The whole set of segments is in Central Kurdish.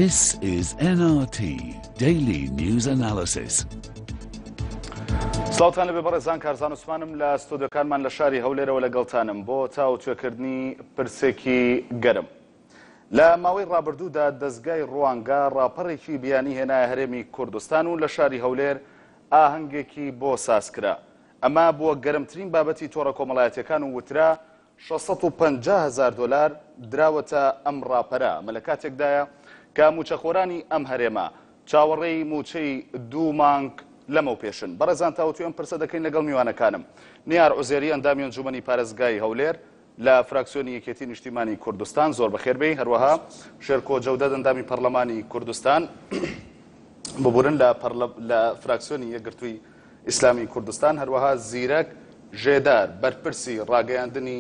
This is NRT Daily News Analysis. سڵاوتان لەبێ بەڕێزان کارزان عوسمانم لە ستودیۆکانمان لە شاری هەولێرەوە لەگەڵتانم بۆ تاوتوێکردنی پرسێکی گەرم. لە ماوەی ڕابردوودا دەستگای ڕوانگە ڕاپەڕێکی بیانی هێنایە هەرێمی کوردستان و لە شاری هەولێر ئاهەنگێکی بۆ سازکرا. ئەمە بووە گەرمترین بابەتی تۆڕە کۆمەڵایەتیەکان و وترا 650,000 دلار دراوەتە ئەم ڕاپەرە مە لە کاتێکدایە کە موچەخۆرانی ئەم هەرێمە چاوەڕێی موچەی 2 مانگ لەمە پێشن. بەڕێزان تاوتوێن پرسە دەکەین لەگەڵ میوانەکانم. نیار عوزێری ئەندامی ئەنجومەنی پارێزگای هەولێر لە فراکسیۆنی یەکێتی نیشتیمانی کوردستان زۆر بەخێربێی، هەروەها شێرکۆ جەودەد ئەندامی پەرلەمانی کوردستان ببورن لە فراکسیۆنی یەکگرتووی ئیسلامی کوردستان، هەروەها زیرەک ژێدار بەرپرسی ڕاگەیاندنی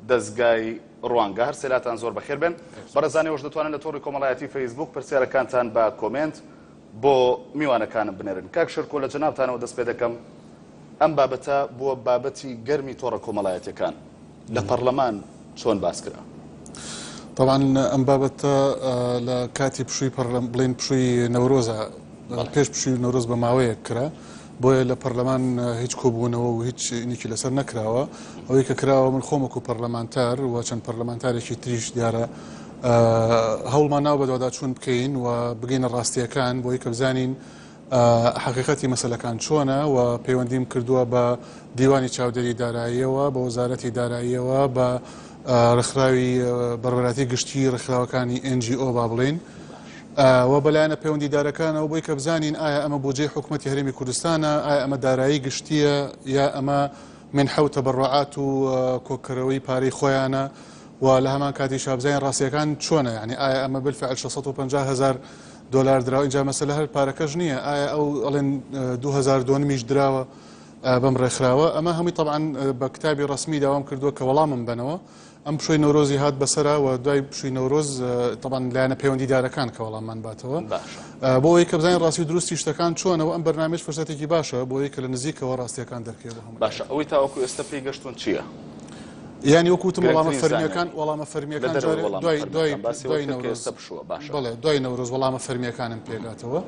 دەستگای ڕوانگە. هەر سێلاتان زۆر بەخێر بێن. بەڕێزانەوەش دەتوانن لە تۆڕی کۆمەڵایەتی فەیسبوک پرسیارەکانتان بە کۆمنت بۆ میوانەکانم بنێرن. کاک شێرکۆ لە جەنابتانەوە دەست پێ دەکەم. ئەم بابەتە بووە بابەتی گەرمی تۆڕە کۆمەڵایەتیەکان لە پەرلەمان چۆن باس کرا؟ طبعا ئەم بابەتە لە کاتی پشووی بڵین پشووی نەورۆزە پێش پشووی نەورۆز بە ماوەیەک کرا، بۆیە لە پەرلەمان هیچ کۆبوونەوە و هیچ نیکی لەسەر نەکراوە. ئەوەی کە کراوە من خۆم وەکو پەرلەمانتار و چەند پەرلەمانتارێکی تریش دیارە هەوڵمان ناو بەدەوەدا چوون بکەین و بگەینە ڕاستیەکان بۆی کە بزانین حقیقەتی مەسەلەکان چۆنە و پەیوەندیم کردووە بە دیوانی چاودێری داراییەوە، بە وەزارەتی داراییەوە، بە ڕێکخراوی بەڕێوەبەری گشتی ڕێکخراوەکانی NGO با بڵێن و بەلایەنە پەیوەندیدارەکانەوە بۆی کە بزانین ئایا ئەمە بودجەی حکوومەتی هەرێمی کوردستانە، ئایا ئەمە دارایی گشتیە یا ئەمە من حەوت تەبەڕوعات و کۆکەرەوەی پارەی خۆیانە و لە هەمان کاتی شابزین ڕاستیەکان چۆنە، یعنی ئایا ئەمە بالفعل 650,000 دلار دراوە. اینجا مەسەلە هەر پارەکەش نییە، ئایا ئەو ئەڵێن 2002 دراوە بەم ڕێکخراوە. ئەمە هەمووی طبعا بە کتابی ڕسمی داوام کردووە کە وەڵامم بنەوە. ئەم پشووی نەورۆزی هات بەسەرا و دوای پشووی نەورۆز طبعا لایەنە پەیوەندیدارەکان کە وەڵاممان باتەوە بۆ ئەوەی کە بزانین ڕاستی و دروستی شتەکان چۆنەوە. ئەم بەرنامەیەش فرسەتێکی باشە بۆ ئەوەی کە لە نزیکەوە ڕاستیەکان دەرکێ بۆ هەموو. باشە، ئەوەی تاوەکو ئێستا پێی گەشتون چییە؟ یعنی وەکوتم وەڵامە فەرمیەکان دوای نەورۆز وەڵامە فەرمیەکانم پێگاتەوە،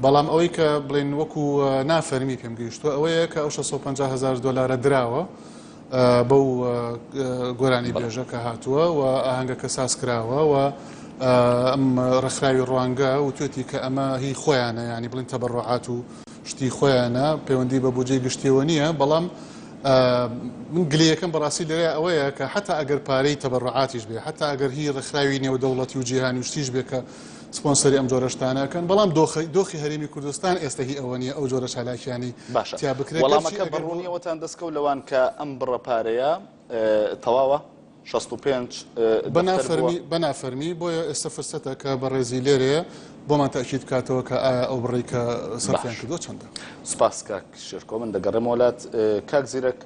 بەڵام ئەوەی کە بڵێن وەکو نافەرمی پێم گەیشتووە ئەوەیە کە ئەو 650,000 دلار درراوە بەو گۆرانی بێژە کە هاتووە و ئاهەنگەکە ساز کراوە و ئەم ڕێکخراوی ڕوانگە و توێتی کە ئەمە هی خۆیانە، ینی بڵین تەبەڕوعات و شتی خۆیانە پەیوەندی بە بودجەی گشتیەوە نییە. بەڵام من گلەکەم بەڕاستی لێرە ئەوەیە کە حتا ئەگەر پارەی تەبەڕوعاتیش بێ، حتا ئەگەر هی ڕێکخراوی نێودەوڵەتی و جیهانی وشتیش بێ کە سپۆنسەری ئەم جۆرە شتانەکەن، بەڵام دۆخی هەرێمی کوردستان ئێستا هی ئەوە نیە ئەو جۆرە چالاکیانی تیا بکرێت. وەڵامەکە بەڕوونیەوەتان دەستکەوت لەوان کە ئەم بڕە پارەیە تەواوە 65 بەنافەرمی، بۆیە ئێستا فرسەتە کە بەڕێزی لێرەیە بۆمان تاکید کاتەوە کە ئایا ئەو بڕی کە سەرفیان کردووە چەندە. سوپاس کاک شێرکۆ. من دەگەڕێم وڵات. کاک زیرەک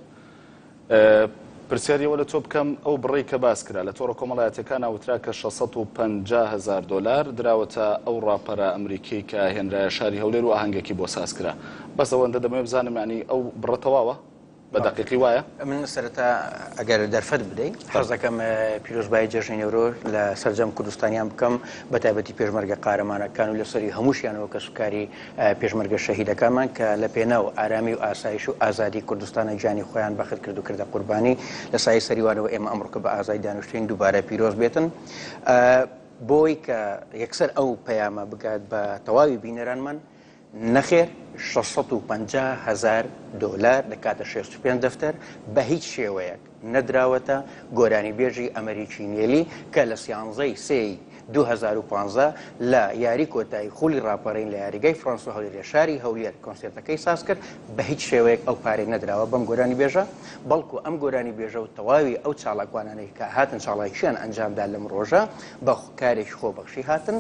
پرسیاریەوە لە تۆ بکەم، ئەو بڕی کە باس کرا لە تۆڕە کۆمەڵایەتیەکان وترا کە 650,000 دلار دراوەتە ئەو ڕاپەرە ئەمریکی کە هێنرایە شاری هەولێر و ئاهەنگێکی بۆ ساز کرا. بەس ئەوەندە دەمەوێت بزانم ینی ئەو بڕە تەواوە بە دەقیقی وایە؟ من سەرەتا ئەگەر دەرفەت بدەیت حەز دەکەم پیرۆزبایی جەژنی نەورۆز لە سەرجەم کوردستانیان بکەم، بە تایبەتی پێشمەرگە قارەمانەکان و لەسەری هەمووشیانەوە کە سوکاری پێشمەرگە شەهیدەکانمان کە لە پێناو ئارامی و ئاسایش و ئازادی کوردستانە گیانی خۆیان بەخت کرد و کردە قوربانی لە سای سەریوانەوە ئێمە ئەمڕۆکە بە ئازای دانیشتوین دووبارە پیرۆز بێتن، بۆی کە یەکسەر ئەو پەیامە بگات بە تەواوی بینەرانمان نەخێر 650,000 دلار لە کاتە 65 دەفتەر بە هیچ شێوەیەک نەدراوەتە گۆرانی بێژی ئەمریکی نێلی کە لە 11 سێی 2015 لە یاری کۆتایی خولی ڕاپەڕین لە یاریگای فرانسۆ هەولێر شاری هەولێر کۆنسێرتەکەی ساز کرد، بە هیچ شێوەیەک ئەو پارەی نەدراوە بەم گۆرانی بێژە، بەڵکو ئەم گۆرانی بێژە و تەواوی ئەو چاڵاکوانانەی کە هاتن چاڵاکیان ئەنجامدا لەم ڕۆژە بە کارێکی خۆبەخشی هاتن.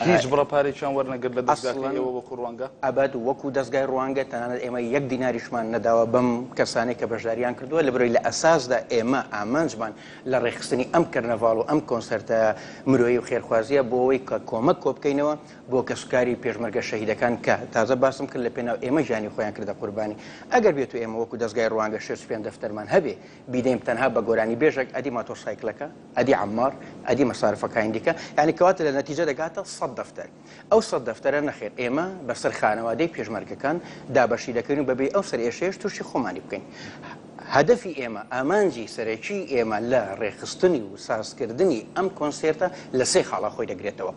هیچ بڕە پارێکیان وەرنەگرت لە دەستگاکەیەوە وەکو ڕوانگە؟ ئەبەد وەکو دەستگای ڕوانگە تەنانەت ئێمە 1 دیناریشمان نەداوە بەم کەسانەی کە بەشداریان کردووە، لەبەرەوەی لە ئەساسدا ئێمە ئامانجمان لە ڕێخستنی ئەم کەرنەڤاڵ و ئەم کۆنسەرتە مرۆیی و خێرخۆ داخوازیە بۆ ئەوەی کە کۆمەک کۆبکەینەوە بۆ کەسوکاری پێشمەرگە شەهیدەکان کە تازە باسم کرد لە پێناو ئێمە ژیانی خۆیان کردە قوربانی ئەگەر بێت و ئێمە وەکو دەستگای ڕوانگە شێ سوپێن دەفتەرمان هەبێ بیدەین تەنها بە گۆرانی بێژێک ئەدی ماتۆسایکلەکە ئەدی عەمار ئەدی مەسارفەکانی دیکە یعنی کەواتە لە نەتیجە دەگاتە 100 دەفتەر ئەو 100 دەفتەرە نەخێر ئێمە بەسەر خانەوادەی پێشمەرگەکان دابەشی دەکەین بەبێ ئەو سەر ئێشەیەش تووشی خۆمانی بکەین هەدەفی ئێمە ئامانجی سەرەکی ئێمە لە ڕێخستنی و سازکردنی ئەم کۆنسێرتە لە سێ خاڵا خۆی دەگرێتەوە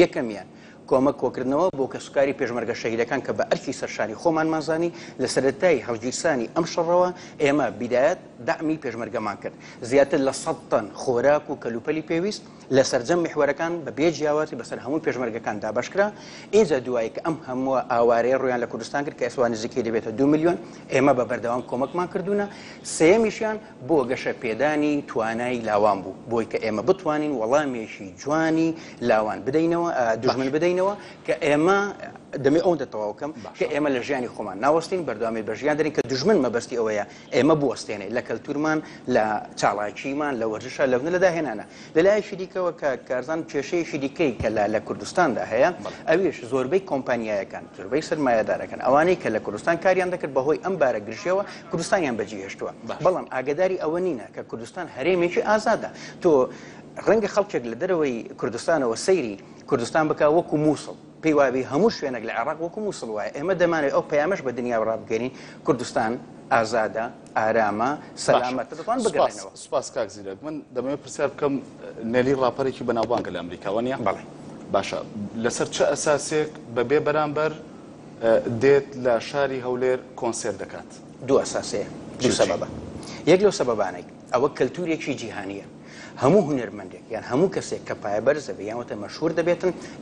یەکەمیان کۆمەک کۆکردنەوە بۆ کەسوکاری پێشمەرگە شەهیدەکان کە بە ئەرکی سەرشاری خۆمان مازانی لە سەرەتای هەڵگیرسانی ئەم شەڕەوە ئێمە بیدایەت دامی پێشمەرگەمان کرد زیاتر لە 100 تەن خۆراک و کەلوپەلی پێویست لە سەرجەم میحوەرەکان بە بێجیاواتی بەسەر هەموو پێشمەرگەکان دابەشکرا ئینجا دوایی کە ئەم هەموو ئاوارەیە ڕویان لە کوردستان کرد کە ئێستا نزیکەی دەبێتە 2 میلیۆن ئێمە بە بەردەوام کۆمەکمان کردوونە سێمیشیان بۆ گەشە پێدانی توانای لاوان بوو بۆی کە ئێمە بتوانین وەڵامێکی جوانی لاوان بدەینەوە دوژمن بدەینەوە کە ئێمە دەمێ ئەو دەتەواوکەم کە ئێمە لە ژیانی خۆمان ناوەستین بەردەوامی بەژیان دەرین کە دوژمن مەبەستی ئەوەیە ئێمە بوەستێنێ لە کەلتورمان لە چاڵاکیمان لە وەرزشە لەونە لەداهێنانە لەلایەکی دیکەوە کە کارزان کێشەیەکی دیکەی کە لە کوردستاندا هەیە ئەویش زۆربەی کۆمپانیایەکان زۆربەی سەرمایەدارەکان ئەوانەی کە لە کوردستان کاریان دەکرد بەهۆی ئەم بارە گرژیەوە کوردستانیان بەجێ هێشتووە بەڵام ئاگداری ئەوە نینە کە کوردستان هەرێمێکی ئازادە تۆ ڕەنگە خەڵکێک لە دەرەوەی کوردستانەوە سەیری کوردستان بکە وەکو مووسڵ پێی وابی هەموو شوێنێک لە عێراق وەکو مووسڵ وایە ئێمە دەمانێت ئەو پەیامەش بە دنیا ڕابگەین کوردستان ئازادە ئارامە سەلامەتە دەتوان بگەڕێنەوە سوپاس کاک زیرەک من دەمەوێت پرسیار بکەم نێلی ڕاپەرێکی بەناوبانگە لە ئەمریکاوە نیە بەڵێ باشە لەسەر چه ئەساسێک بەبێ بەرامبەر دێت لە شاری هەولێر کۆنسێرت دەکات دوو ئەساسەیە دوو سەبەبە یەک لەو سەبەبانەی ئەوە کەلتورێکی جیهانیە هەموو هونەرمەندێک یان هەموو کەسێک کە پایەبەرزە بێ یان وتە مەشهور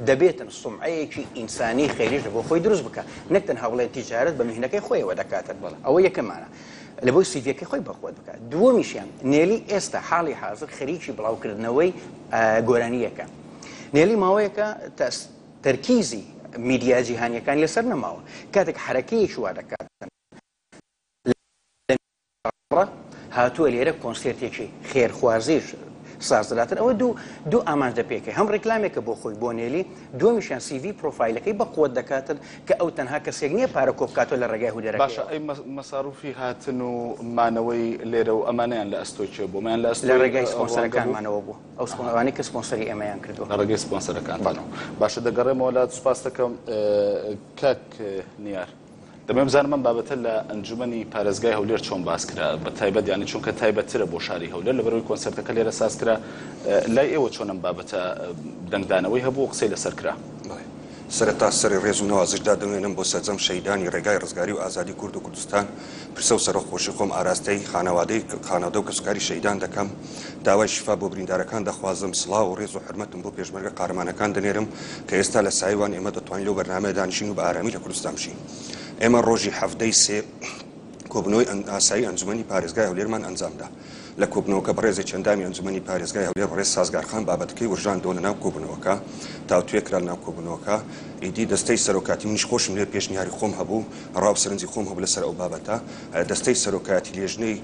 دەبێتن سومعەیەکی ئینسانی خەیریش بۆ خۆی دروست بکە نەک تەنها بڵێن تیجارەت بە میهنەکەی خۆیەوە دەکاتن ئەوە یەکەمانە لە بۆی سیڤەکەی خۆی بەخۆت بکات دووەمیشیان نێلی ئێستا حاڵی حاضر خەریکی بڵاوکردنەوەی گۆرانیەکە نێلی ماوەیەکە تەرکیزی میدیا جیهانیەکان لەسەر نەماوە کاتێک حرەکەیەکی وا دەکاتن هاتووە لێرە کۆنسێرتێکی خێرخوازیش سازدەداتن ئەوە دوو ئامانجە پێکەی هەم ڕێکلامێکە بۆ خۆی بۆ نێلی دووەمیشیان سیڤی پرۆفایلەکەی بە قووت دەکاتن کە ئەو تەنها کەسێک نییە پارە کۆبکاتۆ لە ڕێگای هودەرەکە باشە ئەی مەساروفی هاتن و مانەوەی لێرە و ئەمانیان لە ئەستۆی چێ بۆمان لە ڕێگای سپۆنسەرەکانمانەوە بوو ئەو سپۆنسەرانی کە سپۆنسەری ئێمەیان کردووە لە ڕێگەی سپۆنسەرەکانتانەوە باشە دەگەڕێمەوە لات سوپاس دەکەم کاک نیار دەمێ بزانم من بابەتە لە ئەنجومەنی پارێزگای هەولێر چۆن باس کرا بە تایبەت یانی چونکە تایبەتترە بۆ شاری هەولێر لەبەرەوەی کۆنسەرتەکە لێرە ساز کرا لای ئێوە چۆنم بابەتە دەنگدانەوەی هەبوو قسەی لەسەر کرا سەرەتا سەری ڕێز و نەوازشدا دەمێنم بۆ سەرجەم شەیدانی ڕێگای ڕزگاری و ئازادی کورد و کوردستان پرسە و سەرخۆشی خۆم ئاراستەی خانەوادە و کەسوکاری شەیدان دەکەم داوای شیفا بۆ بریندارەکان دەخوازم سڵاو و ڕێز و حرمەتم بۆ پێشمەرگە قارەمانەکان دەنێرم کە ئێستا لە سایوان ئێمە دەتوانین لەو بەرنامەیە دانیشین و بە ئارامی لە کوردستان بشین ئێمە ڕۆژی هەفتەی سێ کۆبنەوەی ئاسایی ئەنجومەنی پارێزگای هەولێرمان ئەنجامدا لە کۆبنەوەکە بەڕێزی چەندامی ئەنجومەنی پارێزگای هەولێر بەڕێز سازگارخان بابەتەکەی ورژاندۆ لە ناو کۆبنەوەکە تاوتوێ کرا لە ناو کۆبنەوەکە ئیدی دەستەی سەرۆکاتی منیش خۆشم لێ پێشنیاری خۆم هەبوو ڕاو سەرنجی خۆم هەبوو لەسەر ئەو بابەتە دەستەی سەرۆکاتی لێژنەی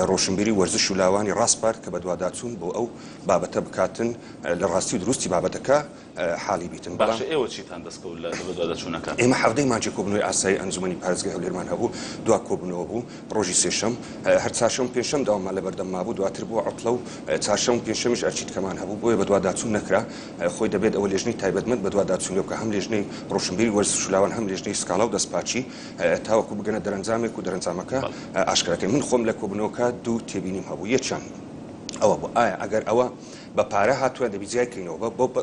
ڕۆشنبیری وەرزش و لاوانی ڕاستپارت کە بە دوواداچوون بۆ ئەو بابەتە بکاتن لە ڕاستی و دروستی بابەتەکە حاڵی بیتن باشە ئێوە چیتان دەستکەوت لە دوواداچوونەکە ئێمە هەفتەی مانجی کۆبنەوەی ئاسایی ئەنجومەنی پارێزگای هەولێرمان هەبوو دوا کۆبنەوە بوو ڕۆژی سێشەم هەر چاشەم پێنجشەم داوامان لە بەردەم مابوو دواتر بووە عەوتڵە و چاشەم پێنجشەمیش ئەرچیتکەمان هەبوو بۆیە بە دوواداچوون نەکرا خۆی دەبێت ئەوە لێژنەی تایبەتمەند بە دوواداچوون لێ بکە هەم لێژنەی ڕۆشنبیری وەرزش و لاوان هەم لێژنەی سکاڵا و دەستپاچی تاوەکو بگەنە دەرەنجامێک و دەرەنجامەکە ئاشکراکەی من خۆم لە کۆبنەوەکە دوو تێبینیم هەبوو یەکیان ئەوە بوو ئایا ئەگەر ئەوە بە پارە هاتووە دەبیجیایکەینەوە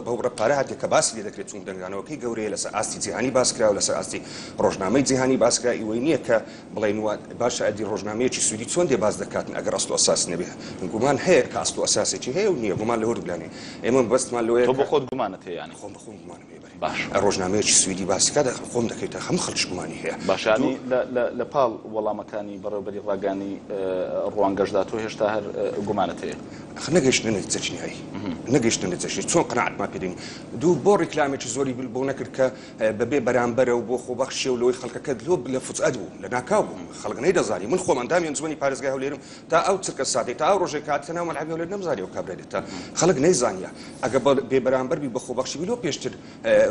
بەو پارە هاتێک کە باسی لێ دەکرێت چون دەنگدانەوەکەی گەورەیە لەسەر ئاستی جیهانی باسکرا و لەسەر ئاستی ڕۆژنامەی جیهانی باسکرا ئیوەی نییە کە بڵێن باشە ئەدی ڕۆژنامەیەکی سوودی چۆن دێ باز دەکاتن ئەگەر ئەسڵ ئەساس نەبێ گومان هەیە کە ئەسڵ ئەساسێکی هەیە و نییە گومان لەوە دوگلانێ ئێمە بەستمان لەوەیە تۆ بە خۆت گومانت هەیە یانی خۆم بەخۆم گومانم هەیە باش ڕۆژنامەیەکی سوودی باسکە خۆم دەکەیتە هەم خەڵکیش گومانی هەیە باشانی لە پاڵ وەڵامەکانی بەڕێوەبەری ڕاگانی ڕوانگەشدا تۆ هێشتا هەر گومانت هەیە نەگەیشتنە نەتیجەی هەیە نەگەیشتە نەجەشنی چۆن قەناعەتمان پێ دێنی دوو بۆ ڕیکلامێکی زۆری بۆ نەکرد کە بەبێ بەرامبەرە و بۆ خۆبەخشی و لەوەی خەڵکەکە لە فوچات بوو لە ناکاو بوو خەڵک نەیدەزانی من خۆم ئەندامی ئەنجومەنی پارێزگای هەولێرم تا ئەو چرکە ساتێک تا ئەو ڕۆژێک کاتە ناو مەلعەبی هەولێر نەمزانی ئەو کابرا تا خەڵک نەیزانیە ئەگە بێ بەرامبەر بی بە خۆبەخشی بی لۆ پێشتر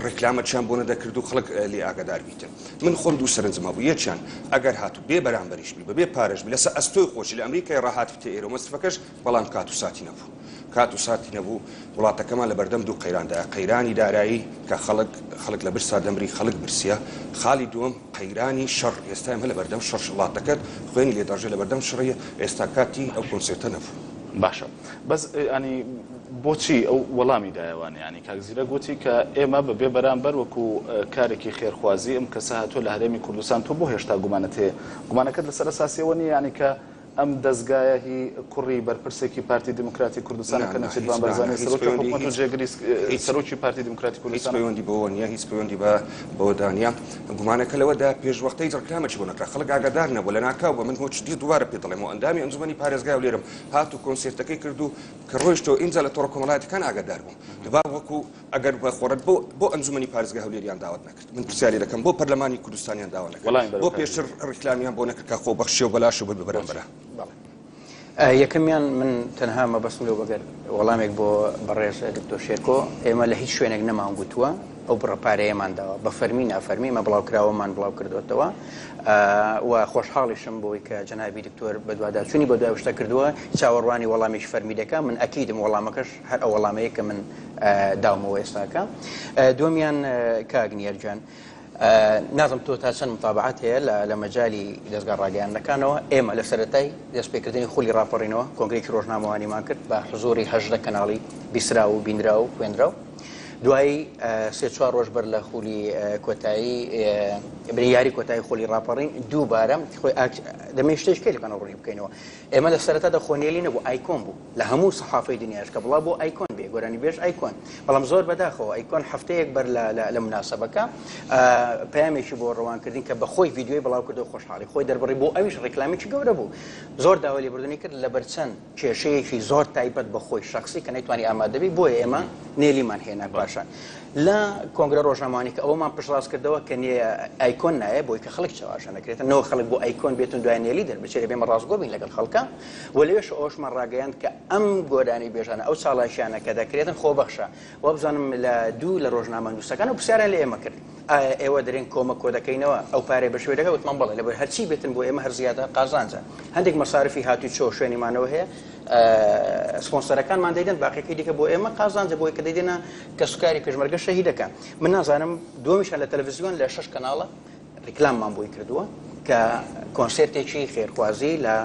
ڕیکلامەتیان بۆ نەدەکرد و خەڵک لێ ئاگادار بیتن من خۆم دوو سەرنجمە بوو یەکیان ئەگەر هاتوو بێ بەرامبەریش بی بەبێ پارەش بی لەسەر ئەستۆی خۆشی لە ئەمریکای ڕاهات بتێ ئێرە مەستفەکەش بەڵام کات و ساتی نەبوو کات و ساتی نەبوو وڵاتەکەمان لە بەردەم دوو قەیراندا قەیرانی دارایی کە خەڵک لە برسا دەمری خەڵک برسیە خاڵی دووەم قەیرانی شەڕ ئێستا ئێمە لە بەردەم شەڕ وڵاتەکەت خوێنی لێدەڕژێ لە بەردەم شەڕیە ئێستا کاتی ئەو کۆنسێرتە نەبوو باشە بەس ینی بۆچی ئەو وەڵامی دایوانە ینی کاکزیرە گوتی کە ئێمە بەبێ بەرامبەر وەکو کارێکی خێرخوازی ئەم کەسە هاتووە لە هەرێمی کوردستان تۆ بۆ هێشتا گومانت هەیە گومانەکەت لەسەر ئەساسیەوە نیە ینی کە ئەم دەستگایە هی کوڕی بەرپرسێکی پارتی دموکراتی کوردستانەکە نەچێتوان بەرزانانی سەرۆکی حکوومەت و جێگری سەرۆکی پارتی دموکراتی کوردستان پەیوەندی بەوە نیە هیچ پەیوەندی بەوە دانیا گومانەکە لەوەدا پێشوەختەی ڕکلامێکی بۆ نەکرا خەڵک ئاگادار نەبوو لە ناکاو بە من هۆچ دووبارە پێ دەڵێمەوە ئەندامی ئەنجومەنی پارێزگای هەولێرم هاتوو کۆنسێرتەکەی کرد و کە ڕۆیشتەوە ئینجا لە تۆڕە کۆمەڵایەتەکان ئاگادار بووم دەبا وەکو ئەگەر بەخۆڕەت بۆ ئەنجومەنی پارێزگای هەولێریان داوات نەکرد من پرسیاری دەکەم بۆ پەرلەمانی کوردستانیان داوا نەکرد بۆ پێشتر ڕیکلامیان بۆ نەکرد کە خۆبەخشی و بەلاش و بەرامبەرە یەکەمیان من تەنها مەبەستم لەو بەگەر وەڵامێک بۆ بەڕێز دکتۆر شێرکۆ ئێمە لە هیچ شوێنێک نەمان گوتووە ئەو بڕەپارەیەمان داوە بە فەرمی نافەرمی مە بڵاو کراوەمان بڵاو کردوێتەوە و خۆشحاڵیشم بۆی کە جەنابی دکتۆر بەدواداچوونی بە دوای شتە کردووە چاوەڕوانی وەڵامیش فەرمی دەکە من ئەکیدم وەڵامەکەش هەر ئەو وەڵامەیە کە من داومەوە ئێستاکە دووەمیان کاگنیەرجان نازم تۆ تا چەند متابعات هەیە لە مەجای دەستگا ڕاگەیاندنەکانەوە ئێمە لە سەرەتای دەستپێکردنی خولی ڕاپەڕینەوە کۆنگرێکی ڕۆژنامەوانیمان کرد بە حزوری 18 کەناڵی بیسرا و بینرا و خوێندرا و دوایی سێ چوار ڕۆژ بەر لە خولی کۆتایی بریاری کۆتایی خولی ڕاپەڕین دووبارە خۆی دەمێ شتێک لەکەن ڕووی بکەینەوە ئێمە لە سەرەتادا خۆنێلی نەبوو ئایکۆن بوو لە هەموو سەحافەی دنیاش کە بڵا بۆ ئایکۆن بێ گۆرانی بێژ ئایکۆن بەڵام زۆر بەداخەوە ئایکۆن هەفتەیەک بەر لە مناسبەکە پامێکی بۆ ڕەوانکردین کە بە خۆی ڤیددیۆی بڵاو کردو خۆشحاڵی خۆی دەربڕی بۆ ئەویش ڕێکلامیکی گەورە بوو زۆر داوا لێبوردنی کرد لە بەرچەند کێشەیەکی زۆر تایبەت بە خۆی شخصی کە نەیتوانی ئامادەبی بۆیە ئێمە نێلیمان هێنا باشە لە کۆنگرە ڕۆژنامەوانی کە ئەومان پشتڕاست کردەوە کە ئایکۆن نایە بۆی کە خەڵک چاواشە نەکرێتە نەوە خەڵک بۆ ئایکۆن بێتون دوای نێلی دەربچێت بێمە ڕاستگۆ بین لەگەڵ خەڵکە و لەوێش ئەوشمان ڕاگەیاند کە ئەم گۆرانی بێژانە ئەو چاڵاشیانە کە دەکرێتن خۆبەخشە و بزانم لە دوو لە ڕۆژنامە نووسەکان و پرسیاریان لە ئێمە کرد ئێوە دەرێن کۆمە کۆ دەکەینەوە ئەو پارەی بە شوێ دەکە وتمان بڵێ لەبەر هەرچی بێتن بۆ ئێمە هەر زیاتر قازانجە هەندێک مەسارفی هاتووی چۆ شوێنیمانەوە هەیە سپۆنسەرەکانمان دەیدەن باقیەکەی دیکە بۆ ئێمە قازانجە بۆی کە دەیدێنە کە سوکاری پێشمەرگە شەهیدەکان من نازانم دومیشان لە تەلەڤیزیۆن لە 6 کەناڵە ڕیکلاممان بۆی کردووە کە کۆنسێرتێکی خێرخوازی لە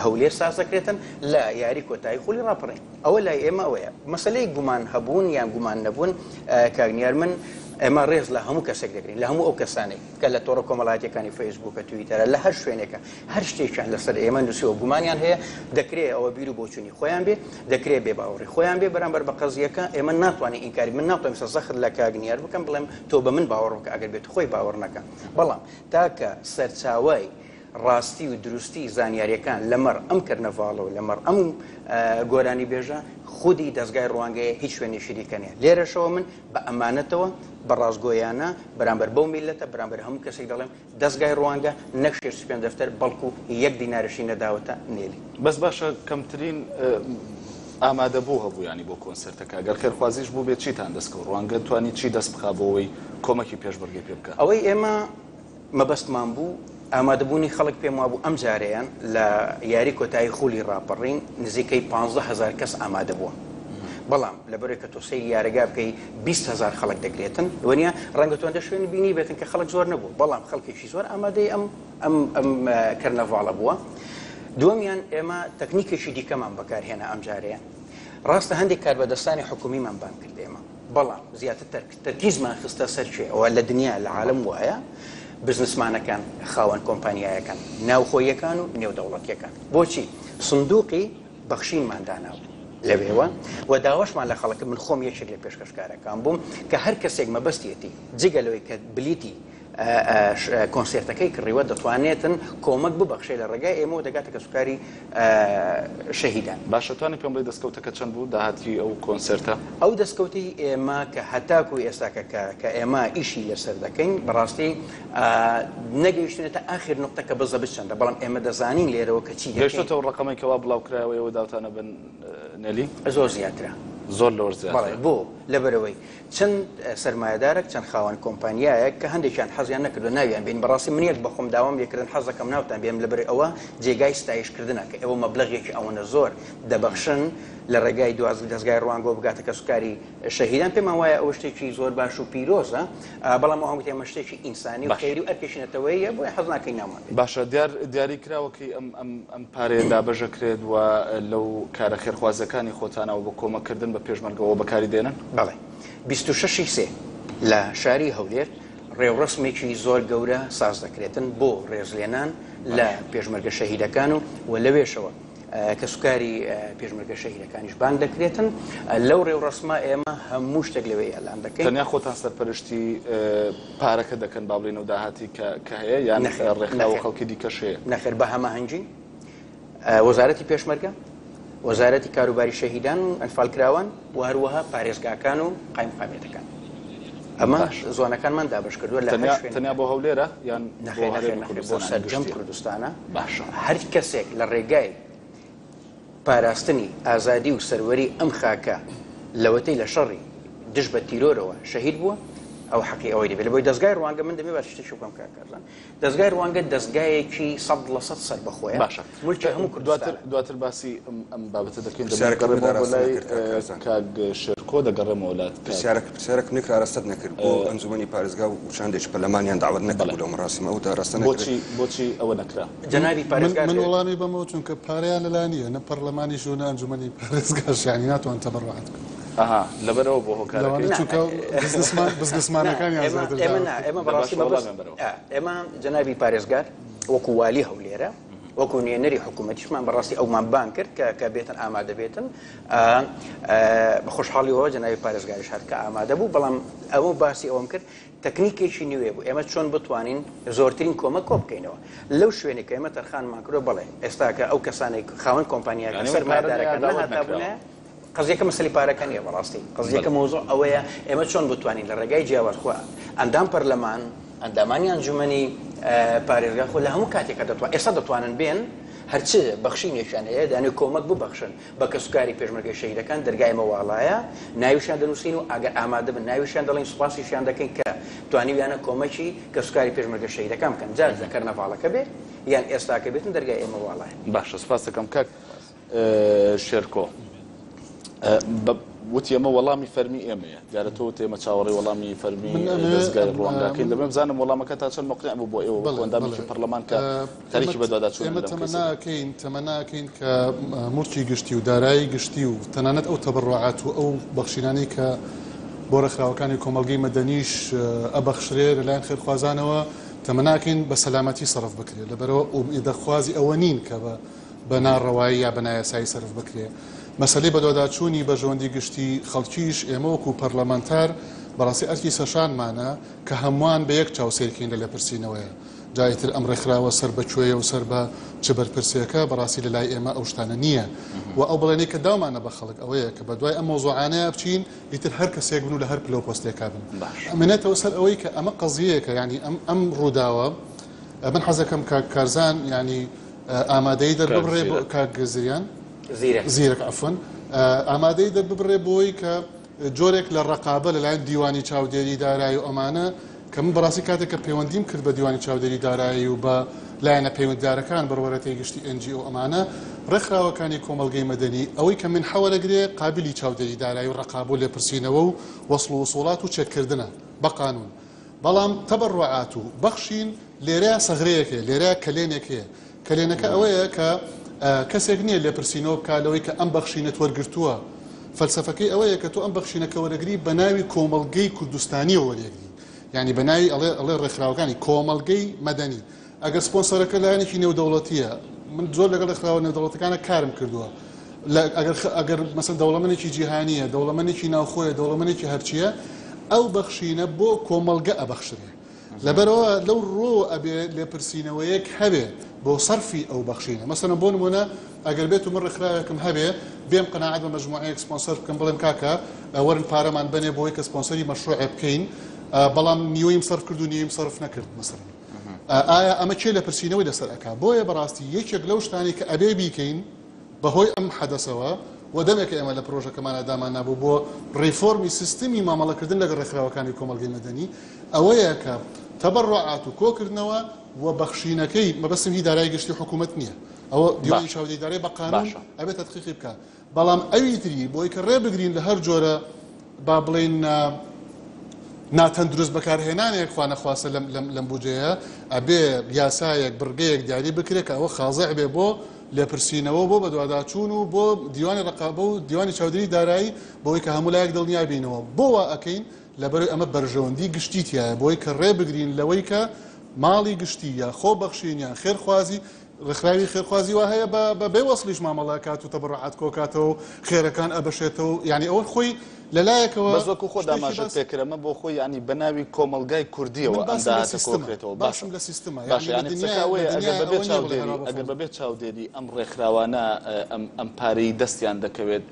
هەولێر ساز دەکرێتن لە یاری کۆتایی خولی ڕاپەڕین ئەوە لای ئێمە ئەوەیە مەسەلەی گومان هەبوون یان گومان نەبوون کاگنیار من ئێمە ڕێز لە هەموو کەسێک دەگرین لە هەموو ئەو کەسانێک کە لە تۆڕە کۆمەڵایەتیەکانی فەیسبووکە تویتەرە لە هەر شوێنێکە هەر شتێکیان لەسەر ئێمە نووسیوە گومانیان هەیە دەکرێت ئەوە بیر و بۆچوونی خۆیان بێ دەکرێت بێ باوەڕی خۆیان بێ بەرامبەر بە قەزیەکە ئێمە ناتوانین ئینکاری من ناتوانم زەخر لە کاگنیار بکەم بڵێم تۆ بە من باوەڕ بکە ئەگەر بێت خۆی باوەڕ نەکە بەڵام تاکە سەرچاوای ڕاستی و دروستی زانیاریەکان لەمەڕ ئەم کردنەڤاڵە و لەمەڕ ئەم گۆرانی بێژە خودی دەستگای ڕوانگەیە هیچ شوێنی شیریکە نیە لێرەشەوە من بە ئەمانەتەوە بە ڕازگۆیانە بەرامبەر بەو میلەتە بەرامبەر هەموو کەسێک دەڵێم دەستگای ڕوانگە نەکشێر سوپێن دەفتەر بەڵکو 1 دینارشی نەداوەتە نێلی بەس باشە کەمترین ئامادەبوو هەبوو ینی بۆ کۆنسەرتەکە ئەگەر خێرخوازیش بوو بێت چیتان دەستکەوت ڕوانگە توانی چی دەست بخا بۆەوەی کۆمەکی پێشبەرگەی پێ بکە ئەوەی ئێمە مەبەستمان بوو ئامادەبوونی خەڵک پێم وابوو ئەم جارەیان لە یاری کۆتایی خولی ڕاپەڕین نزیکەی 15,000 کەس ئامادە بووە بەڵام لەبەرێک کە تۆسەی یارەگا بکەی 20,000 خەڵک دەگرێتن وەنیە ڕەنگە تۆ شوێنی بینی بێتن کە خەڵک زۆر نەبوو بەڵام خەڵکێکی زۆر ئامادەی ئەم کەرنەڤاڵە بووە دووەمیان ئێمە تەکنیکێکی دیکەمان بەکارهێنا ئەم جارەیە ڕاستە هەندێک کاربەدەستانی حکومیمان بان کرد ئێمە بەڵام زیاتر تەرکیزمان خستە سەرچێ ئەوە لە دنیا لە عالم وایە بزنسمانەکان خاوەن کۆمپانیایەکان ناوخۆیەکان و نێودەوڵەتیەکان بۆچی سندوقی بەخشینمان داناوە لەوێوە و داوەشمان لە خەڵک من خۆم یەکێک لە پێشکەشکارەکان بووم کە هەر کەسێک مەبەستیەتی جگەلەوەی کە بلیتی کۆنسێرتەکەی کڕیوە دەتوانێتن کۆمەک ببەخشێ لە ڕێگای ئێمە و دەگاتە کە سوکاری شەهیدان. باشەتوانی پێم بڵێ دەستکەوتەکە چەند بوو داهاتی ئەو کۆنسێرتە؟ ئەو دەستکەوتی ئێمە کە هەتاکو ئێستاکە کە ئێمە ئیشی لەسەر دەکەین بەڕاستی نەگەیشتێتە ئاخر نقطە کە بەزە بچەندە، بەڵام ئێمە دەزانین لێرەوە کە چی گەشتەوە ڕقەمێکەوە بڵاوکراوەوە داوتانە بن نێلی زۆر زیاترە. زۆر لەوە زیاتر بۆ لەبەرەوەی چەند سەرمایه‌دارێک چەند خاوەن کۆمپانیایەک کە هەندێکیان حەزیان نەکردو ناویان بین بەڕاستی منیەک بەخۆم داوام لێکردن حەز دەکەم ناوتان بێم لەبەر ئەوە جێگای ستایشکردنە کە ئێوە مەبلەغێکی ئەوەنە زۆر دەبەخشن لە ڕێگای دەستگای ڕوانگۆ بگاتە کە سوکاری شەهیدان. پێمان وایە ئەوە شتێکی زۆر باش و پیرۆزە، بەڵام ئەو هەموو ئێمە شتێکی ئینسانی و خێری و ئەرکێشنەتەوەیە بۆی حەز ناکەین نامان. باشە دیاری کراوەکەی ئەم پارەیە دابەژەکرێت و لەو کارە خێرخوازەکانی خۆتانەوە بە کۆمەکردن بە پێشمەرگەوە بەکاری دێنن؟ بەڵێ 26 لە شاری هەولێر ڕێوڕسمێکی زۆر گەورە ساز دەکرێتن بۆ ڕێزلێنان لە پێشمەرگە شەهیدەکان و لەوێشەوە کە سوکاری پێشمەرگە شەهیدەکانیش بانگ دەکرێتن. لەو ڕێوڕسمە ئێمە هەموو شتێک لەوێ ئەلان دەکەین. تەنیا خۆتان سەرپەرشتی پارەکە دەکەن با بڵێن و داهاتی کە هەیە یان ڕێکخراوە خەڵکی دیکەش هەیە؟ نەخێر بە هەماهەنگی وەزارەتی پێشمەرگە، وەزارەتی کاروباری شەهیدان و ئەنفالکراوان و هەروەها پارێزگاکان و قایمقامێتەکان. ئەمە زۆنەکانمان دابش کردووە لە تەنیا بۆ هەولێرە یان بۆ سەرجەم کوردستانە. هەر کەسێک لە ڕێگای پاراستنی ئازادی و سەروەری ئەم خاکە لەوەتەی لە شەڕی دژ بە تیرۆرەوە شەهید بووە ئەو حەقی ئەوەی دەبێت. لەبەوەی دەستگای ڕوانگە من دەبێت باشتێکی شوکەم کاکارزان دەستگای ڕوانگە دەستگایەکی 100% سەر بەخۆیە. باشە مولکی هەموو کوردستان. دواتر باسی ئەم بابەتە دەکەین کاک شێرکۆ دەگەڕێمەوە وڵات پرسیارێک منێک ئاراستە نەکرد بۆ ئەنجومەنی پارێزگا و چندێکی پەرلەمانیان داوت نەکرد لەو مەراسیمە ئەو داڕاستە نەکرد. بۆچی ئەوە نەکرا؟ جەنابی پارێزگا من وەڵامی بەمەوە چونکە پارەیان لەلا نییە نە پەرلەمانیش و نە ئەنجومەنی پارێزگاش یانی ناتوان تەبەڕوعات بکەن. لەبەرەوە بۆ هۆکارەکەی بزنسمانەکانی ئێمە بەڕاستی ئێمە جەنابی پارێزگار وەکو والی هەولێرە وەکو نوێنەری حکوومەتیشمان بەڕاستی ئەومان بان کرد کە بێتن ئامادە بێتن بە خۆشحاڵیەوە جەنابی پارێزگاریش هەر کە ئامادە بوو، بەڵام ئەوە باسی ئەوم کرد تەکنیکێکی نوێ بوو ئێمە چۆن بتوانین زۆرترین کۆمەک کۆ بکەینەوە لەو شوێنێک کە ئێمە تەرخانمان کردۆ. بەڵێ ئێستاکە ئەو کەسانێک خاوەن کۆمپانیاکە سەرمایه‌دارەکان نەهاتابوونە قضیەکە مەسەلی پارەکە نیە بەڕاستی قضیەکە مۆزوع ئەوەیە ئێمە چۆن بتوانین لە ڕێگای جیاوازخوا ئەندام پەرلەمان ئەندامانی ئەنجومەنی پارێزگا خۆ لە هەموو کاتێکە دەتوان ئێستا دەتوانن بێن هەرچی بەخشینێکیان هەیە دانێ کۆمەک ببەخشن بە کە سوکاری پێشمەرگەی شەهیدەکان دەرگای مەواڵایە ناویشیان دەنووسین و ئەگەر ئامادە بن ناویشیان دەڵێن سوپاسیشیان دەکەین کە توانیویانە کۆمەکی کە سوکاری پێشمەرگەی شەهیدەکان بکەن جار دەکەر نەڤاڵەکە بێ یان ئێستاکە بێتن دەرگای ئێمە وڵایە. باشە سپاس دەکەم کاک شێرکۆ وتی ئەمە وەڵامی فەرمی ئێمەیە دیارەتەوە تێمە چاوەڕێی وەڵامی فەرمی دەستگای ڕوانگاکەین دەبێ بزانم وەڵامەکە تا چەند مەقنع بوو بۆ ئێوە ئەندامێکی پەرلەمان کە تاریکی بەدواداچوون. ئێمە تەمەناکەین کە مورچی گشتی و دارایی گشتی و تەنانەت ئەو تەبڕعات و ئەو بەخشینانەی کە بۆ ڕێکخراوەکانی کۆمەلگەی مەدەنیش ئەبەخشرێ لەلایەن خێرخوازانەوە تەمەناکەین بە سەلامەتی سەرف بکرێت لەبەرەوە ئیدەخوازی ئەوە نین کە بە ناڕەوایی یا بە نایەسایی سەرف بکرێت. مەسەلەی بەدواداچوونی بە ژەوەندی گشتی خەڵکیش ئێمە وەکو پەرلەمانتار بەڕاستی ئەرکی سەشانمانە کە هەمووان بە یەک چاوسێرکەین لە لێپرسینەوەیە جایتر ئەم ڕێکخراوە سەر بەکوێیە و سەر بە چ بەرپرسیەکە بەڕاستی لە لای ئێمە ئەو شتانە نییە و ئەو بڵێنەی کە داومانە بە خەڵک ئەوەیە کە بە دوای ئەم مۆزوعانەیە بچین ئیتر هەر کەسێک بن و لە هەر پلۆ پۆستێکا بن ئەمێنێتەوە سەر ئەوەی کە ئەمە قەزیەیەکە ینی ئەم ڕووداوە من حەزەکەم کارزان ینی ئامادەی دەربڕێ بۆ کاگزیریان زیرەک عفوان ئامادەی دەربڕێ بۆی کە جۆرێک لە ڕقابە لەلایەن دیوانی چاودێری دارایی و ئەمانە کە من بەڕاستی کاتێک کە پەیوەندیم کرد بە دیوانی چاودێری دارایی و بە لایەنە پەیوەنددارەکان بەڕوەرەتەی گشتی NGO ئەمانە ڕێکخراوەکانی کۆمەلگەی مەدەنی ئەوەی کە من حەوەلەگرێ قابلی چاودێری دارایی و ڕقابە و لێپرسینەوە و وەسڵ و وسوڵات و چێککردنە بە قانون بەڵام تەبەڕوعات و بەخشین لێرەیە سەغرەیەکێ لێرەیە کلێنێکەیە کلێنەکە ئەوەیە کە کەسێک نییە لێپرسینەوە بکالەوەی کە ئەم بەخشینەت وەرگرتووە فەلسەفەکەی ئەوەیە کە تۆ ئەم بەخشینەکە وەرەگری بە ناوی کۆمەلگەی کوردستانیەوە وەرەگری یعنی بە ناوی ئەڵێ ڕێکخراوەکانی کۆمەلگەی مەدەنی ئەگەر سپۆنسەرەکە لایەنێکی نێودەوڵەتیە من زۆر لەگەڵ ڕێکخراوە نێودەوڵەتەکانە کارم کردووە ئەگەر مەسەن دەوڵەمەندێکی جیهانیە دەوڵەمەندێکی ناوخۆیە دەوڵەمەندێکی هەرچیە ئەو بەخشینە بۆ کۆمەلگە ئەبەخشرێ لەبەرەوە لەو ڕۆ ئەبێ لێپرسینەوەیەک هەبێ بۆ سەرفی ئەو بەخشینە مەسەن بۆ نمونە ئەگەر بێت و من ڕێکخراوێکم هەبێ بێم قەناعەت بە مەجموعەیەک سپۆنسەر بکەم بڵێم کاکە وەرن پارەمان بنێ بۆی کە سپۆنسەری مەشروع بکەین بەڵام نیوەیم سەرف کرد و نیوەیم سەرف نەکرد مەسەن ئایا ئەمە چێ لە پرسینەوەی لەسەر ئەکا بۆیە بەڕاستی یەکێک لەو شتانی کە ئەبێ بیکەین بەهۆی ئەم حەدەسەوە و دەمێک ئێمە لە پرۆژەکەمانە دامان نابوو بۆ ڕیفۆرمی سیستمی مامەڵەکردن لەگەڵ ڕێکخراوەکانی کۆمەلگەی مەدەنی ئەوەیە کە تەبەڕعات و کۆکردنەوە و بەخشینەکەی مەبەستم هی دارایی گشتی حکوومەت نییە ئەوە دیوانی چاودێریدارەی بە قانون ئەبێت تەدقیقی بکە بەڵام ئەوی تری بۆی کە ڕێ بگرین لە هەر جۆرە با بڵێن ناتەندروست بەکارهێنانێک خوا نەخواستە لەم بودجەیە ئەبێ یاسایەک بڕگەیەک دیاری بکرێت کە ئەوە خازع بێ بۆ لێپرسینەوە بۆ بە دوواداچوون و بۆ دیوانی ڕقابە و دیوانی چاودێری دارایی بۆی کە هەموو لایەک دڵنیا بینەوە بۆوە ئەکەین لەبەرەوەی ئەمە بەرژەوەندی گشتیتیایە بۆی کە ڕێ بگرین لەوەی کە ماڵی گشتی یا خۆ بەخشینیان خێرخوازی ڕێکخراوی خێرخوازی وا هەیە بە بێوەسلیش مامەڵاکات و تەبڕعات کۆکاتەوە خێرەکان ئەبەشێتەوە یعنی ئەوە خۆی لەلایەکەوە بەزۆکو خۆ داماژە پێکرەمە بۆ خۆی ینی بەناوی کۆمەلگای کوردیەوە ئەنداهاتە کۆکرێتەوە باشم لە سیستمە ئەگەر بەبێت چاودێری ئەم ڕێکخراوانە ئەم پارەی دەستیان دەکەوێت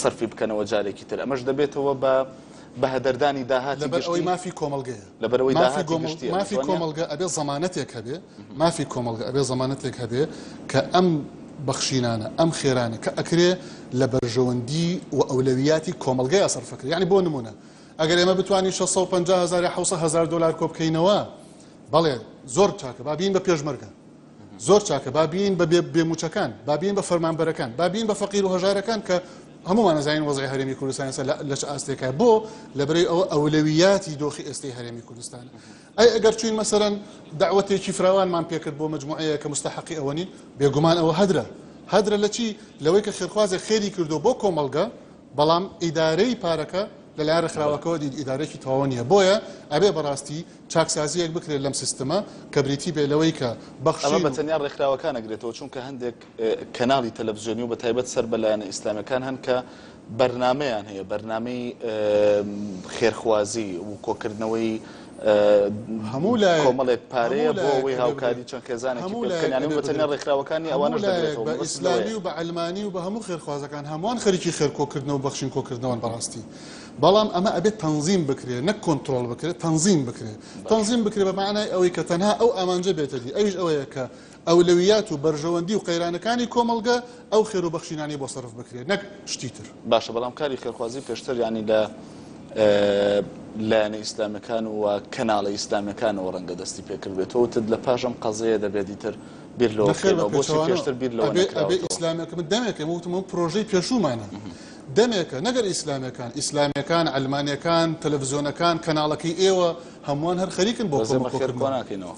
سەرفی بکەنەوە جارێکی تر ئەمەش دەبێتەوە بە هەدەردانی داهاتی لەبەرەوەی مافی کۆمەلگەیە لەبەرەوەی داهاتی گشتی مافی کۆمەلگە ئەبێ زەمانەتێک هەبێ مافی کۆمەلگە ئەبێ زەمانەتێک هەبێ کە ئەم بەخشینانە ئەم خێرانە کە ئەکرێ لە بەرژەوەندی و ئەولەویاتی کۆمەلگەی سەرفەکرێ یعنی بۆ نمونە ئەگەر ئێمە بتوانین 650,000 یا 700,000 دلار کۆ بکەینەوە بەڵێ زۆر چاکە با بین بە پێشمەرگە زۆر چاکە با بین بە بێموچەکان با بین بە فەرمانبەرەکان با بین بە فەقیر و هەژارەکان کە هەمومان نەزانین وەزعی هەرێمی کوردستان لە چ ئاستێکە بۆ لەبەرەوەی ئەوە ئەولەویاتی دۆخی ئێستەی هەرێمی کوردستانە ئەی ئەگەر چوین مەسەرەن دعوەتێکی فراوانمان پێکرد بۆ مجموعەیە کە مستحقی ئەوە نین بێگومان ئەوە هەدرە لە چی لەوەی کە خێرخوازێک خێری کردو بۆ کۆمەلگە بەڵام ئیدارەی پارەکە لەلایەن ڕێکخراوەکەەوە ئیدارێکی تەواو نییە بۆیە ئەبێ بەڕاستی چاکسازیەک بکرێت لەم سیستەمە کە بریتی بێ لەوەی کە بەخشی بە تەنیا ڕێکخراوەکان ئەگرێتەوە چونکە هەندێک کەناڵی تەلەڤیزیۆنی و بە تایبەت سەر بەلایەنە ئیسلامیەکان هەن کە بەرنامەیان هەیە بەرنامەی خێرخوازی و کۆکردنەوەی هەموو لای کۆمەڵێک پارەیە بۆ ئەوەی هاوکاری چەند خێزانێکی پێکەنیانی بە تەنیا ڕێکخراوەکانی ئەوانش دەگرێتەوە بە ئیسلامی و بە عەلمانی و بە هەموو خێرخوازەکان هەمووان خەریکی خێرکۆکردنەوە و بەخشین کۆکردنەوەن بەڕاستی بەڵام ئەمە ئەبێت تەنظیم بکرێت نەک کۆنتڕۆڵ بکرێت تەنظیم بکرێت بە معنای ئەوەی کە تەنها ئەو ئامانجە بێتە دی ئەویش ئەوەیە کە ئەولەویات و بەرژەوەندی و قەیرانەکانی کۆمەلگە ئەو خێر و بەخشینانی بۆ سەرف بکرێت نەک شتی تر باشە بەڵام کاری خێرخوازی پێشتر ینی لە لایەنە ئیسلامیەکان و کەناڵە ئیسلامیەکانەوە ڕەنگە دەستی پێکرد بێتەوە تر لە پاشەم قەزەیە دەبێتی تر بیر لەوە بۆچی پێشتر بیر لەوە ئەبێ ئیسلامیەکە من دەمێکە وتمە پرۆژەی پێشومانە دەمێکە نەگەر ئیسلامیەکان ئەلمانیەکان تەلەڤیزیۆنەکان کەناڵەکەی ئێوە هەمووان هەر خەریکن بۆ خێرکۆناکەینەوە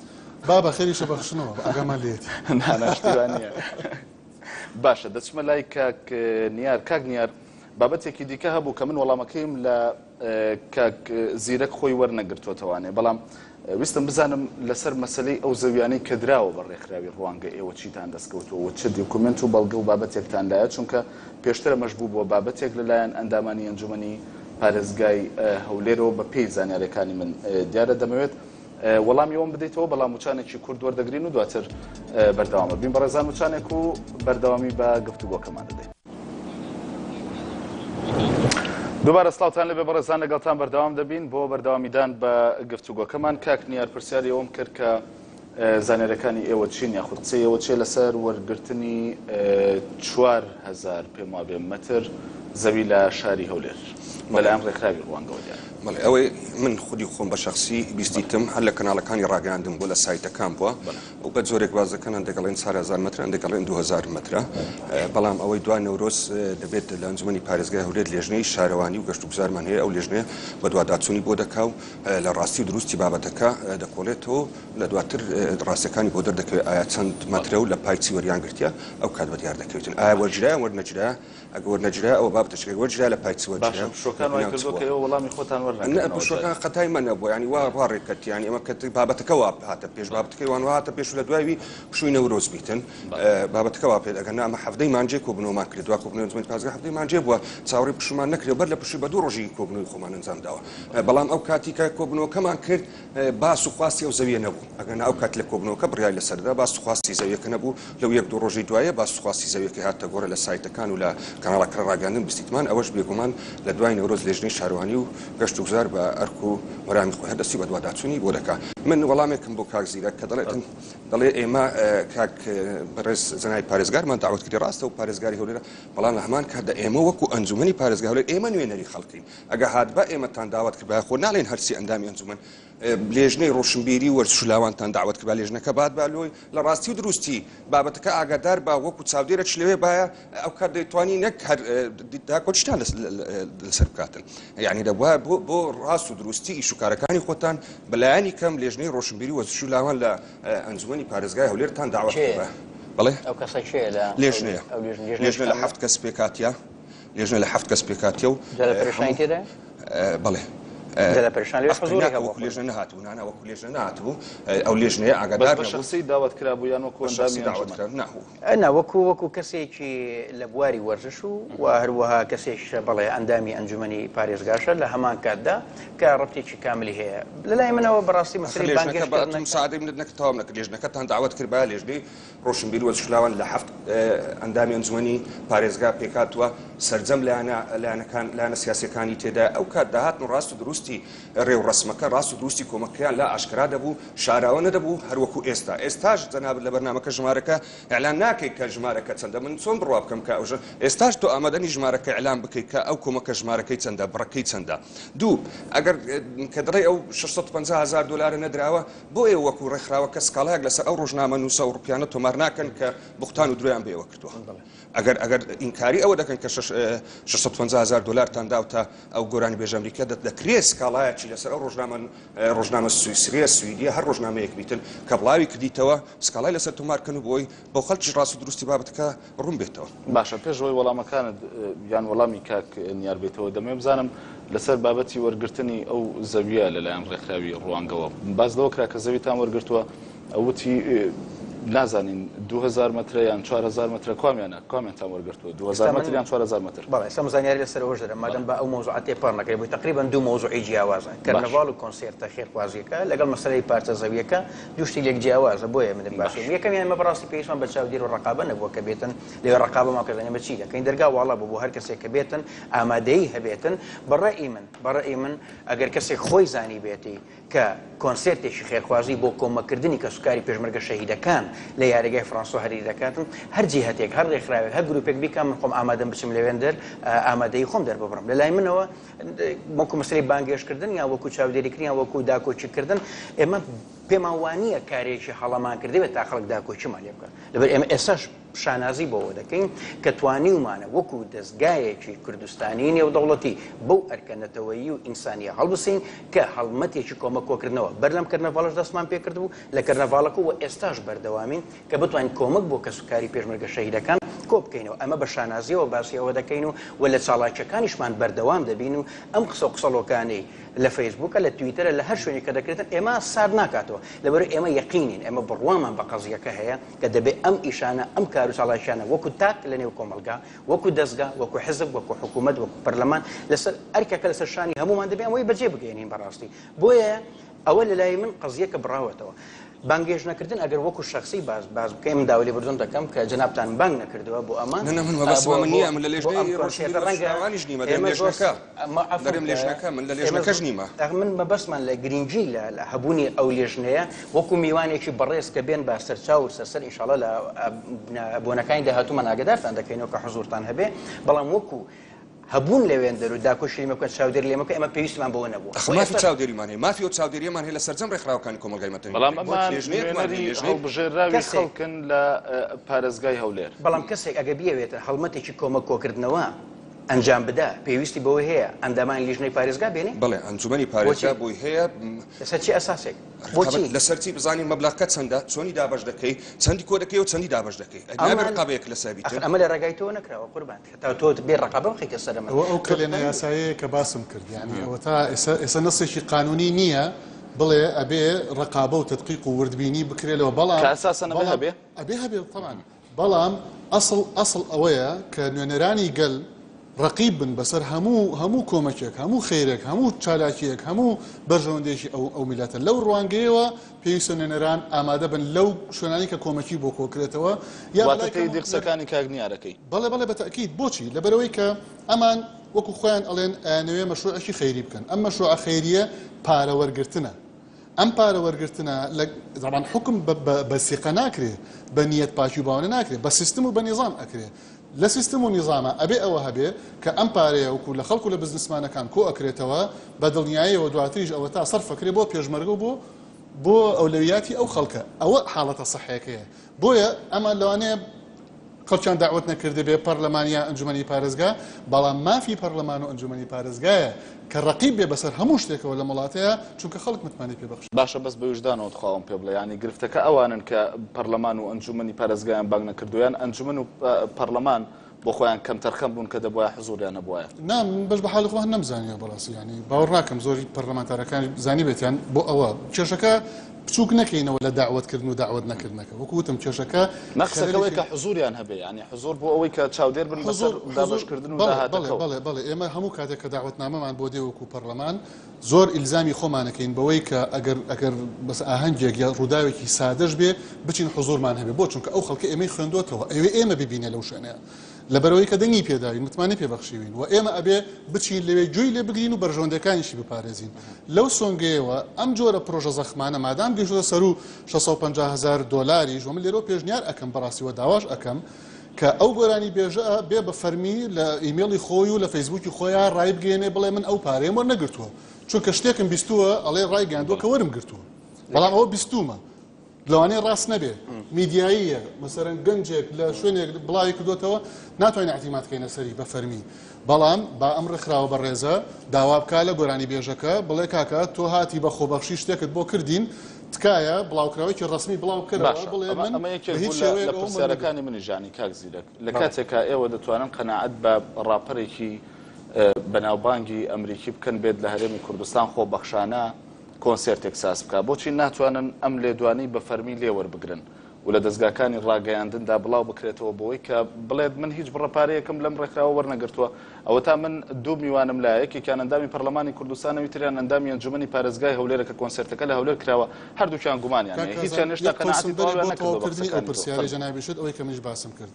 بابە خێریشە بەخشنەوە ئەگەمان لێتی ناشتیوانە باشە دەچمە لای کاک نیار بابەتێکی دیکە هەبوو کە من وەڵامەکەیم لە کاک زیرەک خۆی وەرنەگرتوتەوانێ بەڵام ویستم بزانم لەسەر مەسلەی ئەو زەویانەی کە دراوە بە ڕێکخراوی ڕوانگە ئێوە چیتان دەستکەوتەوە چ دیکومنت و بەڵگە و بابەتێکتان لایە چونکە پێشترە مەشبوو بۆ بابەتێک لەلایەن ئەندامانی ئەنجومەنی پارێزگای هەولێرەوە بە پێی زانیاریەکانی من دیارە دەمەوێت وەڵامی ئەوم بدەیتەوە بەڵام وچانێکی کورد وەردەگرین و دواتر بەردەوامە بین بەڕێزان وچانێک و بەردەوامی بە گفتوگۆکەمان دەدەین. دووبارە سڵاوتان لەبێ بەڕێزان لەگەڵتان بەردەوام دەبین بۆ بەردەوامیدان بە گفتوگۆکەمان کاک نیار پرسیاری ئەوم کرد کە زانیاریەکانی ئێوە چین یاخود قسەی ئێوە چێ لەسەر وەرگرتنی 4,000 پێم وابێ مەتر زەوی لە شاری هەولێر بەلایەن ڕێکخراوی ڕوانگەوە دیارە. بەڵێ ئەوەی من خودی خۆم بە شخصی بیستیتم هەر لە کەناڵەکانی ڕاگەاندم بۆ لە سایتەکان بووە و بە زۆرێک بازەکەن دەگەڵێن 4,000 مەتر دەگەڵێن 2,000 مەترە بەڵام ئەوەی دوای نەورۆز دەبێت لە ئەنجومەنی پارێزگای هەولێر لێژنەی شارەوانی و گەشت و گوزارمان هەیە ئەو لێژنەیە بە دوواداچوونی بۆ دەکاو لە ڕاستی و دروستی بابەتەکە دەکۆڵێتەوە لە دواتر ڕاستەکانی بۆ دەردەکەوێت ئایا چەند مەترە و لە پایچی وەریان گرتیا ئەو کات بە دیار دەکەوێتن ئایا وەرجرایان وەرنەجرا ئەگە وەرنەجرا ئەوە بابەتەشەکە وەرجرا لە پایچی وەرجرا شۆکان وای کردو کە ئێوە وەڵامی خۆتان پشوەکان قەتای من نەبووە ینی وا ڕێککەت ینی ئەمە کە بابەتەکە وا هاتە پێش بابەتەکەیوان هاتە پێش لە دوایی پشووی نەورۆز بیتن بابەتەکە وا پێ ئەگەر ئەمە هەفتەی مانجێ کۆبنەوەمان کرد دوا کۆبنەوەی زمانی پازگا هەفتەی مانجێ بووە چاوەڕێی پشومان نەکرێ بەر لە پشووی بە دوو ڕۆژی کۆبنەوەی خۆمان ئەنجام داوە بەڵام ئەو کاتی کە کۆبنەوەکەمان کرد باس و خواستی ئەو زەویە نەبوو ئەگەر ئەو کات لە کۆبنەوەکە بڕیای لەسەردا باس و خواستی زەویەکە نەبوو لەو یەک دوو ڕۆژی دوایە باس و خواستی زەویەکە هاتە گۆڕە لە سایتەکان و لە کەناڵەکە ڕاگەاندن بیستیتمان ئەوەش بێگومان لە دوای نەورۆز لێژنەی شارەوانی و گەشت و گوزار بە ئەرک و وەرامی خۆی هەردەستی بە دوواداچوونی بۆ دەکات من وەڵامێکم بۆ کاک زیرەک کە دەڵێ ئێمە کاک بەڕێز زەنای پارێزگارمان داوت کردی ڕاستە و پارێزگاری هەولێرە بەڵام لە هەمان کاتدا ئێمە وەکو ئەنجومەنی پارێزگا هەولێر ئێمە نوێنەری خەڵکین ئەگە هات بە ئێمەتان داوت کرد بە خۆ ناڵێن هەرسی ئەندامی ئەنجومەن لێژنەی ڕۆشنبیری وەرزشلاوانتان داوت کرد بە لێژنەکە بات بالۆی لە ڕاستی و دروستی بابەتەکە ئاگادار بە وەکو چاودێرە لەوێ باە ئەو کات دەیتوانی نەک داکۆچتان لەسەر بکاتن یعنی دەبووە بۆ ڕاست و دروستی ئیشوکارەکانی خۆتان بەلایانی کەم لێژنەی ڕۆشنبیری وەرزشلاوان لە ئەنجومەنی پارێزگای هەولێرتان داوت کرد بەڵێ ئەو کەسە کێ لە لێژنەیە لێژنە لە 7 کەس پێکاتیا لێژنە لە 7 کەس پێکاتیە و بەڵێ لێژنە نهاتبوو نانە وەکو لێژنە نهاتبوو ئەو لێژنەیە ئاگادار شخصی داوت کرابوویان ئەنا وەکو کەسێکی لە بواری وەرزش و هەروەها کەسێک بەڵێ ئەندامی ئەنجومەنی پارێزگاشە لە هەمان کاتدا کە ڕەبتێکی کاملی هەیە لەلای منەوە بەڕاستی مەسەلەی بانگێشتن سادەی منت نەکەتەوە نەکرد لێژنەکەتان داوت کرد بە لێژنەی ڕۆشنبیری وەرزشلاوان لە 7 ئەندامی ئەنجومەنی پارێزگا پێکاتوە سەرجەم لایەنە سیاسیەکانی تێدا ئەو کات داهاتن ڕاست و دروستی ڕێو ڕسمەکە ڕاست و دروستی کۆمەکەیان لا ئاشکرا دەبوو شاراوە نەدەبوو هەروەکو ئێستاش جەناب لە بەرنامەکە ژمارەکە ئەعلان ناکەی کە ژمارەکە چەندە من چۆن بڕوا بکەم کە ئەوژە ئێستاش تۆ ئامادەنی ژمارەکە ئەعلان بکەیت کە ئەو کۆمەکە ژمارەکەی چەندە بڕەکەی چەندە دوو ئەگەر کە دڕێ ئەو 650,000 دلار نەدراوە بۆ ئێ وەکو ڕێکخراوە کە سکاڵایەک لەسەر ئەو ڕۆژنامە نووسە و ڕوپیانە تۆمار ناکەن کە بوختان و درۆیان بێەوە کردووە ئەگەر ئینکاری ئەوە دەکەن کە 650,000 دلارتان داوتە ئەو گۆرانی بێژە ئەمریکا دەکرێت سکاڵایەکی لەسەر ئەو ڕۆژنامە سویسریە سویدیە هەر ڕۆژنامەیەک بیتن کە بڵاوی کردیتەوە سکاڵای لەسەر تۆمارکردن و بۆی بۆ خەڵکی ڕاست و دروستی بابەتەکە ڕوون بێتەوە باشە پێشەوەی وەڵامەکانت یان وەڵامی کاک نیار بێتەوە دەمێ بزانم لەسەر بابەتی وەرگرتنی ئەو زەویە لەلایەن ڕێکخراوی ڕوانگەوە باز لەوە کرا کە زەویتان وەرگرتووە ئەوتی نازانین 2000 متر یان 4000 متر کامیانتان وەرگرتووە 2000 متر یان 4000 متر بەڵێ ئێستا زانیاری لەسەرەوە دەرم مادەم بە ئەو مۆزوعاتێ پڕ نەکرێ بۆی تقریبا دوو مۆزوعی جیاوازە کەرنەڤاڵ و کۆنسێرتە خێرخوازیەکە لەگەڵ مەسەلەی پارچە زەویەکە دوشتی لێک جیاوازە بۆیە من باشە یەکەمیان مە بەڕاستی پێویستمان بە چاودێر و ڕقابە نەبووە کە بێتن لێوێ ڕقابە ماکەزانێ بە چی دەکەین دەرگا واڵا بۆ هەر کەسێک کە بێتن ئامادەیی هەبێتن بەڕێئی من ئەگەر کەسێک خۆی زانی بێتی کە کۆنسێرتێکی خێرخوازی بۆ کۆمەکردنی کە سوکاری پێشمەرگە شەهیدەکان لە یاریگای فڕانسۆ هەری دەکاتن هەر جیهەتێک هەر ڕێکخراوێک هەر گروپێک بیکەم من خۆم ئامادەم بچم لەوێندەر ئامادەی خۆم دەرببڕم لەلای منەوە وەکو مەسەلەی بانگێشکردن یا وەکو چاودێریکردن یا وەکو داکۆچیکردن ئێمە پێمان وانییە کارێکی هەڵەمان کردێت تا خەڵک داکۆچیمان لێ بکات لەبەر ئێمە ئێساش شانازی بۆەوە دەکەین کە توانیومانە وەکو دەستگایەکی کوردستانی نێودەوڵەتی بەو ئەرکەنەتەوەیی و ئینسانیە هەڵبسین کە هەڵمەتێکی کۆمەکۆکردنەوە بەردەم کردنەڤاڵش دەستمان پێکردبوو لە کردنەڤاڵەکە و ئێستاش بەردەوامین کە بتوانین کۆمەک بۆ کەسوکاری پێشمەرگە شەهیدەکان کۆ بکەینەوە ئەمە بە شانازیەوە باسیەوە دەکەین و لە چاڵاکیەکانیشمان بەردەوام دەبین و ئەم قسەڵۆکانەی لە فەیسبووکە لە تویتەرە لە هەر شوێنی کە دەکرێتن ئێمە سار ناکاتەوە لەبەر ئێمە یەقینین ئێمە بڕوامان بە قەزیەکە هەیە کە دەبێت ئەم ئیشانە ئەم کار و چاڵاکیانە وەکو تاک لە نێو کۆمەلگا وەکو دەستگا وەکو حزب وەکو حکوومەت وەکو پەرلەمان لەسەر ئەرکەکە لەسەر شانی هەمومان دەبێت ئەوەی بەجێ بگەێنین بەڕاستی بۆیە ئەوە لەلای من قەزیەکە بڕاوەتەوە بانگێژ نەکردن ئەگەر وەکو شخصی باز بکەین من داوای بردون دەکەم کە جنابتان بانگ نەکردەوە بۆ ئەمە نییە من لە لێژنەکە من لە لێژنەکەش نیمە من مەبەستمان لە گرنگی لە هەبوونی ئەو لێژنەیە وەکو میوانێکی بەڕێز کە بێن با سەرچاو و سەرسەر ئینشاڵڵا لە بۆنەکانی داهاتوومان ئاگادارتان دەکەینەوە کە حزورتان هەبێ بەڵام وەکو هەبوون لەوێندەر و داکۆشی لێمەکە چاودێر لێمەکە ئەمە پێویستمان بۆ نەبوو مافی چاودێریمان هەیە مافی و چاودێریمان هەیە لە سەرجەم ڕێکخراوەکانی کۆمەلگای مەتەنی بەڵام هەڵبژێراوی خەڵکن لە پارێزگای هەولێر بەڵام کەسێک ئەگە بیاوێتە هەڵمەتێکی کۆمەک کۆکردنەوە ئەنجام بدا پێویستی بەوەی هەیە ئەندامانی لیژنەی پارێزگا بێنێ بەڵێ ئەنجومەنی پارێزگا بۆی هەیە لەسەر چی ئەساسێک بۆچی لەسەرچی بزانین مەبلغەکە چەندە چۆنی دابەش دەکەی چەندی کۆ دەکەی و چەندی دابەش دەکەی نابێت ڕقابەیەک لەسەری تر ئەمە لە ڕێگای تۆ نەکراوە قوربان تا تۆ بێ ڕقابە بخەیتە سەر ئەمە ئەو کلێنە یاسایەیە کە باسم کرد یعنی ئەوە تا ئێستا نەسێکی قانونی نییە بڵێ ئەبێ ڕقابە و تدقیق و وردبینی بکرێتەوە بەڵام ئەبێ هەبێ طبعا بەڵام ئەسڵ ئەوەیە کە نوێنەرانی گەل ڕقیب بن بەسەر هەموو کۆمەکێک هەموو خێرێک هەموو چالاکیەک هەموو بەرژەوەندێکی ئەو میلەتە لەو ڕوانگەیەوە پێویستە نوێنەران ئامادە بن لەو شوێنانی کە کۆمەکی بۆ کۆکرێتەوە یاڵەکەی دیقسەکانی کاگنیارەکەی بەڵێ بەتەکیید بۆچی لەبەرەوەی کە ئەمان وەکو خۆیان ئەڵێن نوێ مەشروعێکی خەیری بکەن ئەم مەشروع خەیریە پارە وەرگرتنە ئەم پارە وەرگرتنە زەمان حکم بە سیقە ناکرێ بە نیەت پاکی باوانە ناکرێت بە سیستم و بە نیظام ئەکرێ لە سیستم و نیظامە ئەبێ ئەوە هەبێ کە ئەم پارەیە وەکو لە خەڵکو لە بزنسمانەکان کۆ ئەکرێتەوە بە دڵنیاییەوە دواتریش ئەوە تا سەرفەکرێ بۆ پێشمەرگە و بۆ ئەولەویاتی ئەو خەڵکە ئەوە حاڵەتە سەحەیەکەیە بۆیە ئەمە لەوانەیە خەڵکیان داوت نەکردێ بێ پەرلەمانیا ئەنجومەنی پارێزگا بەڵام مافی پەرلەمان و ئەنجومەنی پارێزگایە کە ڕقیب بێ بەسەر هەموو شتێکەوە لە وڵاتەیە چونکە خەڵک متمانی پێبەخش باشە بەس بە وجدانەوە خواوم پێ بڵێ ینی گرفتەکە ئەوانن کە پەرلەمان و ئەنجومەنی پارێزگایان بانگ نەکردویان ئەنجومەن و پەرلەمان بۆ خۆیان کەم تەرخەم بوون کە دەبواە حزوریان نەبووە نام بەش بە حاڵی خۆیان نەمزانیوە بەڕاستی ینی باوەڕ ناکەم زۆری پەرلەمانتارەکان زانی بێتیان بۆ ئەوە کێشەکە بچووک نەکەینەوە لە داوەتکردن و داوت نەکردنەکە وەکوتم کێشەکە نەقسەکەوەی کە حزوریان هەبێ ینی حزور بۆ ئەوەی کە چاودێر بن بەسەر دابەشکردن و بەڵێ بەڵێ ئێمە هەموو کاتێک کە داوەتنامەمان بۆ دێ وەکو پەرلەمان زۆر ئیلزامی خۆمانەکەین بەوەی کە ئەگەر بەس ئاهەنگێک یا ڕووداوێکی سادەش بێ بچین حزورمان هەبێ بۆ چونکە ئەو خەڵکە ئێمەی خوێندوتەوە ئێمە ببینێ لەو شوێنەیە لەبەرەوەی کە دەنگی پێداوین متمانە پێبەخشیوین و ئێمە ئەبێ بچین لەوێ گوێی لێ بگرین و بەرژەوەندەکانیشی بپارێزین لەو سۆنگەیەوە ئەم جۆرە پرۆژە زەخمانە مادام گەیشتە سەر و 650,000 دۆلاریش ومن لێرە پێشنیار ئەەکەم بەڕاستیوە داواش ئەەکەم کە ئەو گۆرانی بێژە بێ بە فەرمی لە ئیمێڵی خۆی و لە فەیسبوکی خۆیان ڕای بگەێنێ بڵێ من ئەو پارەیەم وەرنەگرتووە چونکە شتێکم بیستووە ئەڵێ ڕای گەاندووە کە وەرم گرتووە بەڵام ئەوە بیستومە لەوانەیە ڕاست نەبێ میدیاییە مەسەرەن گەنجێک لە شوێنێک بڵاوی کردوتەوە ناتوانین احتیماتکەینە سەری بە فەرمی بەڵام با ئەم ڕخراوە بە ڕێزە داوا بکا لە گۆرانی بێژەکە بڵێ کاکە تۆ هاتی بە خۆبەخشی شتێکت بۆ کردین تکایە بڵاوکراوێکی ڕسمی بڵاو کردەوە بڵێ من ئەمە لە پرسیارەکانی منی ژانی کاک زیرەک لە کاتێکە ئێوە دەتوانن قەناعەت بە ڕاپەرێکی بەناوبانگی ئەمریکی بکەن بێت لە هەرێمی کوردستان خۆبەخشانە کۆنسێرتێک ساز بکە بۆچی ناتوانن ئەم لێدوانی بە فەرمی لێوەربگرن و لە دەستگاکانی ڕاگەیاندندا بڵاو بکرێتەوە بۆی کە بڵێت من هیچ بڕەپارەیەکم لەم ڕێکراوە وەرنەگرتووە ئەوە تا من دوو میوانم لایە یەکێکیان ئەندامی پەرلەمانی کوردستانەوەی تریان ئەندامی ئەنجومەنی پارێزگای هەولێرە کە کۆنسێرتەکە لە هەولێر کراوە هەردووکیان گومانیان هیچیان هێشتا قەناعەتی تەواویان نەکردووە ئەو پرسیارەی جەنابیشت ئەوەی کە منیش باسم کرد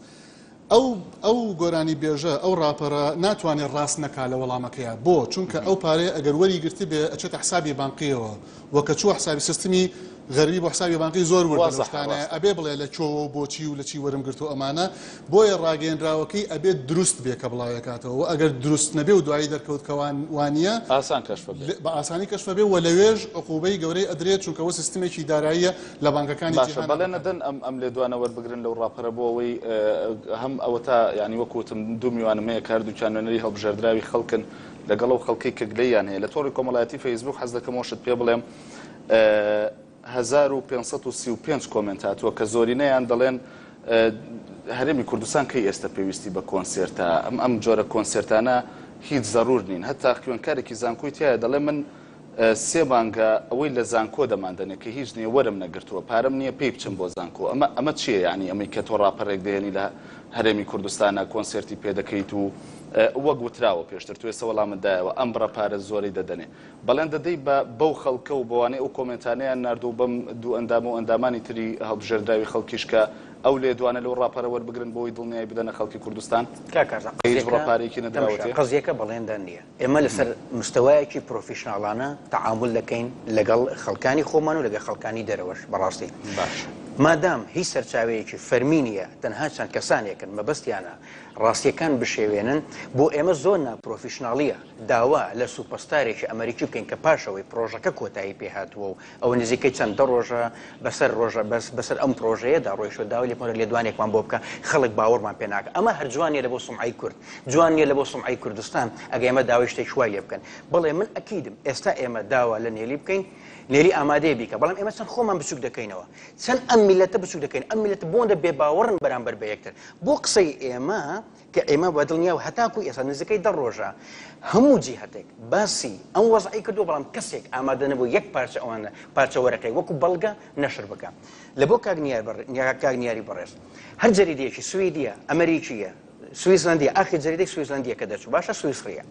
ئەو گۆرانی بێژە ئەو ڕاپەرە ناتوانێت ڕاست نەکا لە وەڵامەکەیە بۆ چونکە ئەو پارەیە ئەگەر وەری گرتی بێ ئەچێتە حسابی بانقیەوە وەکە چوە حسابی سیستمی غەربی بۆ حسابی بانقی زۆر وەرزانە ئەبێ بڵێ لە چۆ بۆچی و لە چی وەرم گرتو ئەمانە بۆیە ڕاگەیەنراوەکەی ئەبێت دروست بێ کە بڵاوەکاتەوە و ئەگەر دروست نەبێ و دوایی دەرکەوتکەوان وانە ئاسان کەشف بە ئاسانی کەشف بێ و لەوێژ عقوبەی گەورەی ئەدرێت چونکەوە سیستمێکی داراییە لە بانکەکانی جیهان بەڵێ نەدەن ئەم لێدوانە وەربگرن لەو ڕاپەرە بۆ ئەوەی هەم ئەوە تا یعنی وەکوتم دوو میوانمەیە کاردووچان نوێنەری هەڵبژێردراوی خەڵکن لەگەڵ ئەو خەڵکی کە گلەیان هەیە لە تۆڕی کۆمەڵایەتی فەیسبوک حەز دەکەم وەشت پێ بڵێم 1535 کۆمنت هاتووە کە زۆرینەیان دەڵێن هەرێمی کوردستان کەی ئێستا پێویستی بە کۆنسێرتە ئەم جۆرە کۆنسێرتانە هیچ زەرور نین هەتا خوێنکارێکی زانکۆی تایە دەڵێ من سێ مانگە ئەوەی لە زانکۆ دەماندنێ کە هیچ نییە وەرم نەگرتووە پارەم نییە پێی بچم بۆ زانکۆ ئەمە چییە ینی ئەمەی کە تۆ ڕاپەڕێک دێنی لە هەرێمی کوردستانە کۆنسێرتی پێدەکەیت و وەک وتراوە پێشتر تو ێستا وەڵامەدایەوە ئەم بڕەپارە زۆری دەدەنێ بەڵێن دەدەی بەو خەڵکە و بەوانەی ئەو کۆمنتانیان نردو بەم دوو ئەندام و ئەندامانی تری هەڵبژێردراوی خەڵکیش کە ئەو لێدوانە لەو ڕاپەرە وەربگرن بۆی دڵنیای بدەنە خەڵکی کوردستان هیچ ڕاپارێکی نەدراوەتێ قەزیەکە بەڵێندا نییە ئێمە لەسەر مستەوایەکی پرۆفیشناڵانە تەعامل دەکەین لەگەڵ خەڵکانی خۆمان و لەگەڵ خەڵکانی دەرەوەش بەڕاستی باش مادام هیچ سەرچاوەیەکی فەرمی نییە تەنها چەند کەسانێکن مەبەستیانە ڕاستیەکان بشێوێنن بۆ ئێمە زۆر ناپرۆفیشناڵیە داوا لە سوپەستارێکی ئەمریکی بکەین کە پاشەوەی پرۆژەکە کۆتایی پێهاتووە و ئەوە نزیکەی چەند ڕۆژە بەسەر ئەم پرۆژەیەدا ڕۆیشتە داوا لێ دوانێکمان بۆ بکە خەڵک باوەڕمان پێ ناکە ئەمە هەر جوانیە لە بۆ سومعی کورد جوانیە لە بۆ سومعی کوردستان ئەگە ئێمە داوای شتێک وای لێ بکەن بڵێ من ئەکیدم ئێستا ئێمە داوا لە نێلی بکەین نێری ئامادەیە بیکە بەڵام ئێمە چەند خۆمان بچوک دەکەینەوە چەند ئەم میلەتە بچوک دەکەین ئەم میلەتە بۆندە بێباوەڕن بەرامبەر بە یەکتر بۆ قسەی ئێمە کە ئێمە بە دڵنیا و هەتاکو ئێستا نزیکەی 10 ڕۆژە هەموو جیهەتێک باسی ئەم وەزعی کردو بەڵام کەسێک ئامادە نەبوو یەک پارچە ئەوانە پارچەوەرەکەی وەکو بەڵگە نەشر بکە لە بۆ کاگنیاری بەڕێز هەر جەریدەیەکی سویدیە ئەمریکیە سویسلندیە ئاخر جەریدەی سویسلندیە کە دەچوو باشە سویسریە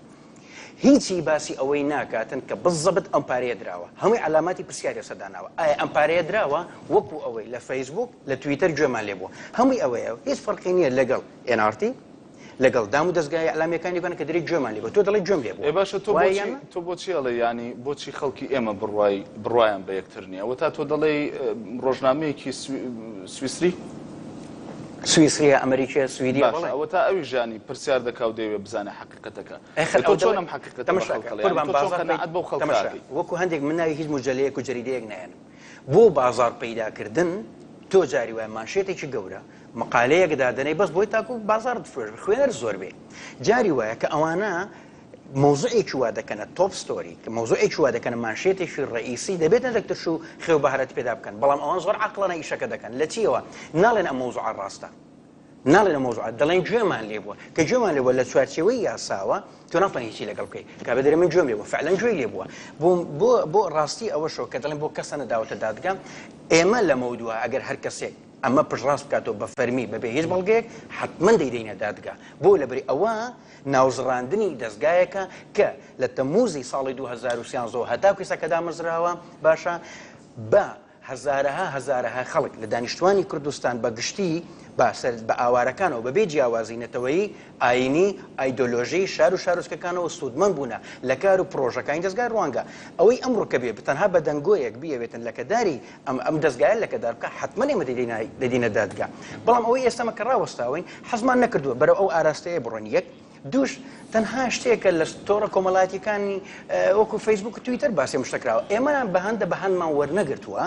هیچی باسی ئەوەی ناکاتن کە بزەبت ئەم پارەیە درراوە هەمووی علاماتی پرسیارە سەداناوە ئایا ئەم پارەیە درراوە وەکو ئەوەی لە فەیسبوک لە تویتەر گوێمان لێ بووە هەمووی ئەوەیە هیچ فەرقی نییە لەگەڵ NRT لەگەڵ دام و دەستگای ئەلامیەکانی بن کە دەری گوێمان لێ بووە تۆ دەڵی گوێم لێ بووە باشە تۆ بۆچی ئەڵێ ینی بۆچی خەڵکی ئێمە بڕوایان بە یەکتر نییە وە تا تۆ دەڵێ ڕۆژنامەیەکی سویسری سویسریە ئەمریکیە سویدی ئەوە تا ئەوی ژانی پرسیار دەکا و دەوێ بزانە حقیقەتەکە چۆنم حقیقەت بۆ خەڵک وەکو هەندێک من ناوی هیچ مجلەیەک و جەریدەیەک نایەنم بۆ بازار پەیداکردن تۆ جاری وایە مانشێتێکی گەورە مقالەیەک دادنەی بەس بۆی تاکو بازار دفرۆش خوێنەر زۆر بێ جاری وایە کە ئەوانە موضوعێکی وا دەکەنە تۆپ ستۆری کە موضوعێکی وا دەکەنە مانشێتێکی ڕئیسی دەبێت دەکترش و خێو بەهارەت پێدا بکەن بەڵام ئەوان زۆر عەقڵانە ئیشەکە دەکەن لە چیەوە ناڵێن ئەم مەوزوع ڕاستە ناڵێن ئەم مەوزوع دەڵێن گوێمان لێ بووە کە گوێمان لێ بووە لە چوارچێوەی یاساوە تۆ ناتوانانی هیچی لەگەڵ بکەیت کابرا دەرێ من گوێم لێ بووە فعلەن گوێی لێ بووە بۆ ڕاستی ئەوە شەوە کە دەڵێن بۆ کەسە نەداوەتە دادگا ئێمە لە مەودووە ئەگەر هەر کەسێک ئەمە پشڕاست بکاتەوە بە فەرمی بەبێ هیچ بەڵگەیەک حتمما دەیدەینە دادگا بۆ لەبەری ئەوە ناوزڕاندنی دەستگایەکە کە لە تەمموزی ساڵی 2013 هەتاکوی سەکە دامەزراوە باشە بە هەزارەها خەڵک لە دانیشتوانی کوردستان بە گشتی بە ئاوارەکانەوە بەبێ جیاوازی نەتەوەیی ئاینی ئایدۆلۆژی شار و شارۆچکەکانەوە سوودمەند بوونە لە کار و پرۆژەکانی دەستگای ڕوانگە ئەوەی ئەمڕۆ کە بێ تەنها بە دەنگۆیەک بیەوێتن لەکەداری ئەم دەستگایە لەکەدار بکە حتمما ئێمە دەدینە دادگا بەڵام ئەوەی ئێستامە کە ڕاوەستاوین حەزمان نەکردووە بەرەو ئەو ئاراستەیە بڕۆن یەک دووش تەنها شتێکە لە تۆڕە کۆمەڵاتیەکانی وەکو فەیسبوک و تویتەر باسی مشتەکراوە ئێمەیان بە هەندمان وەرنەگرتووە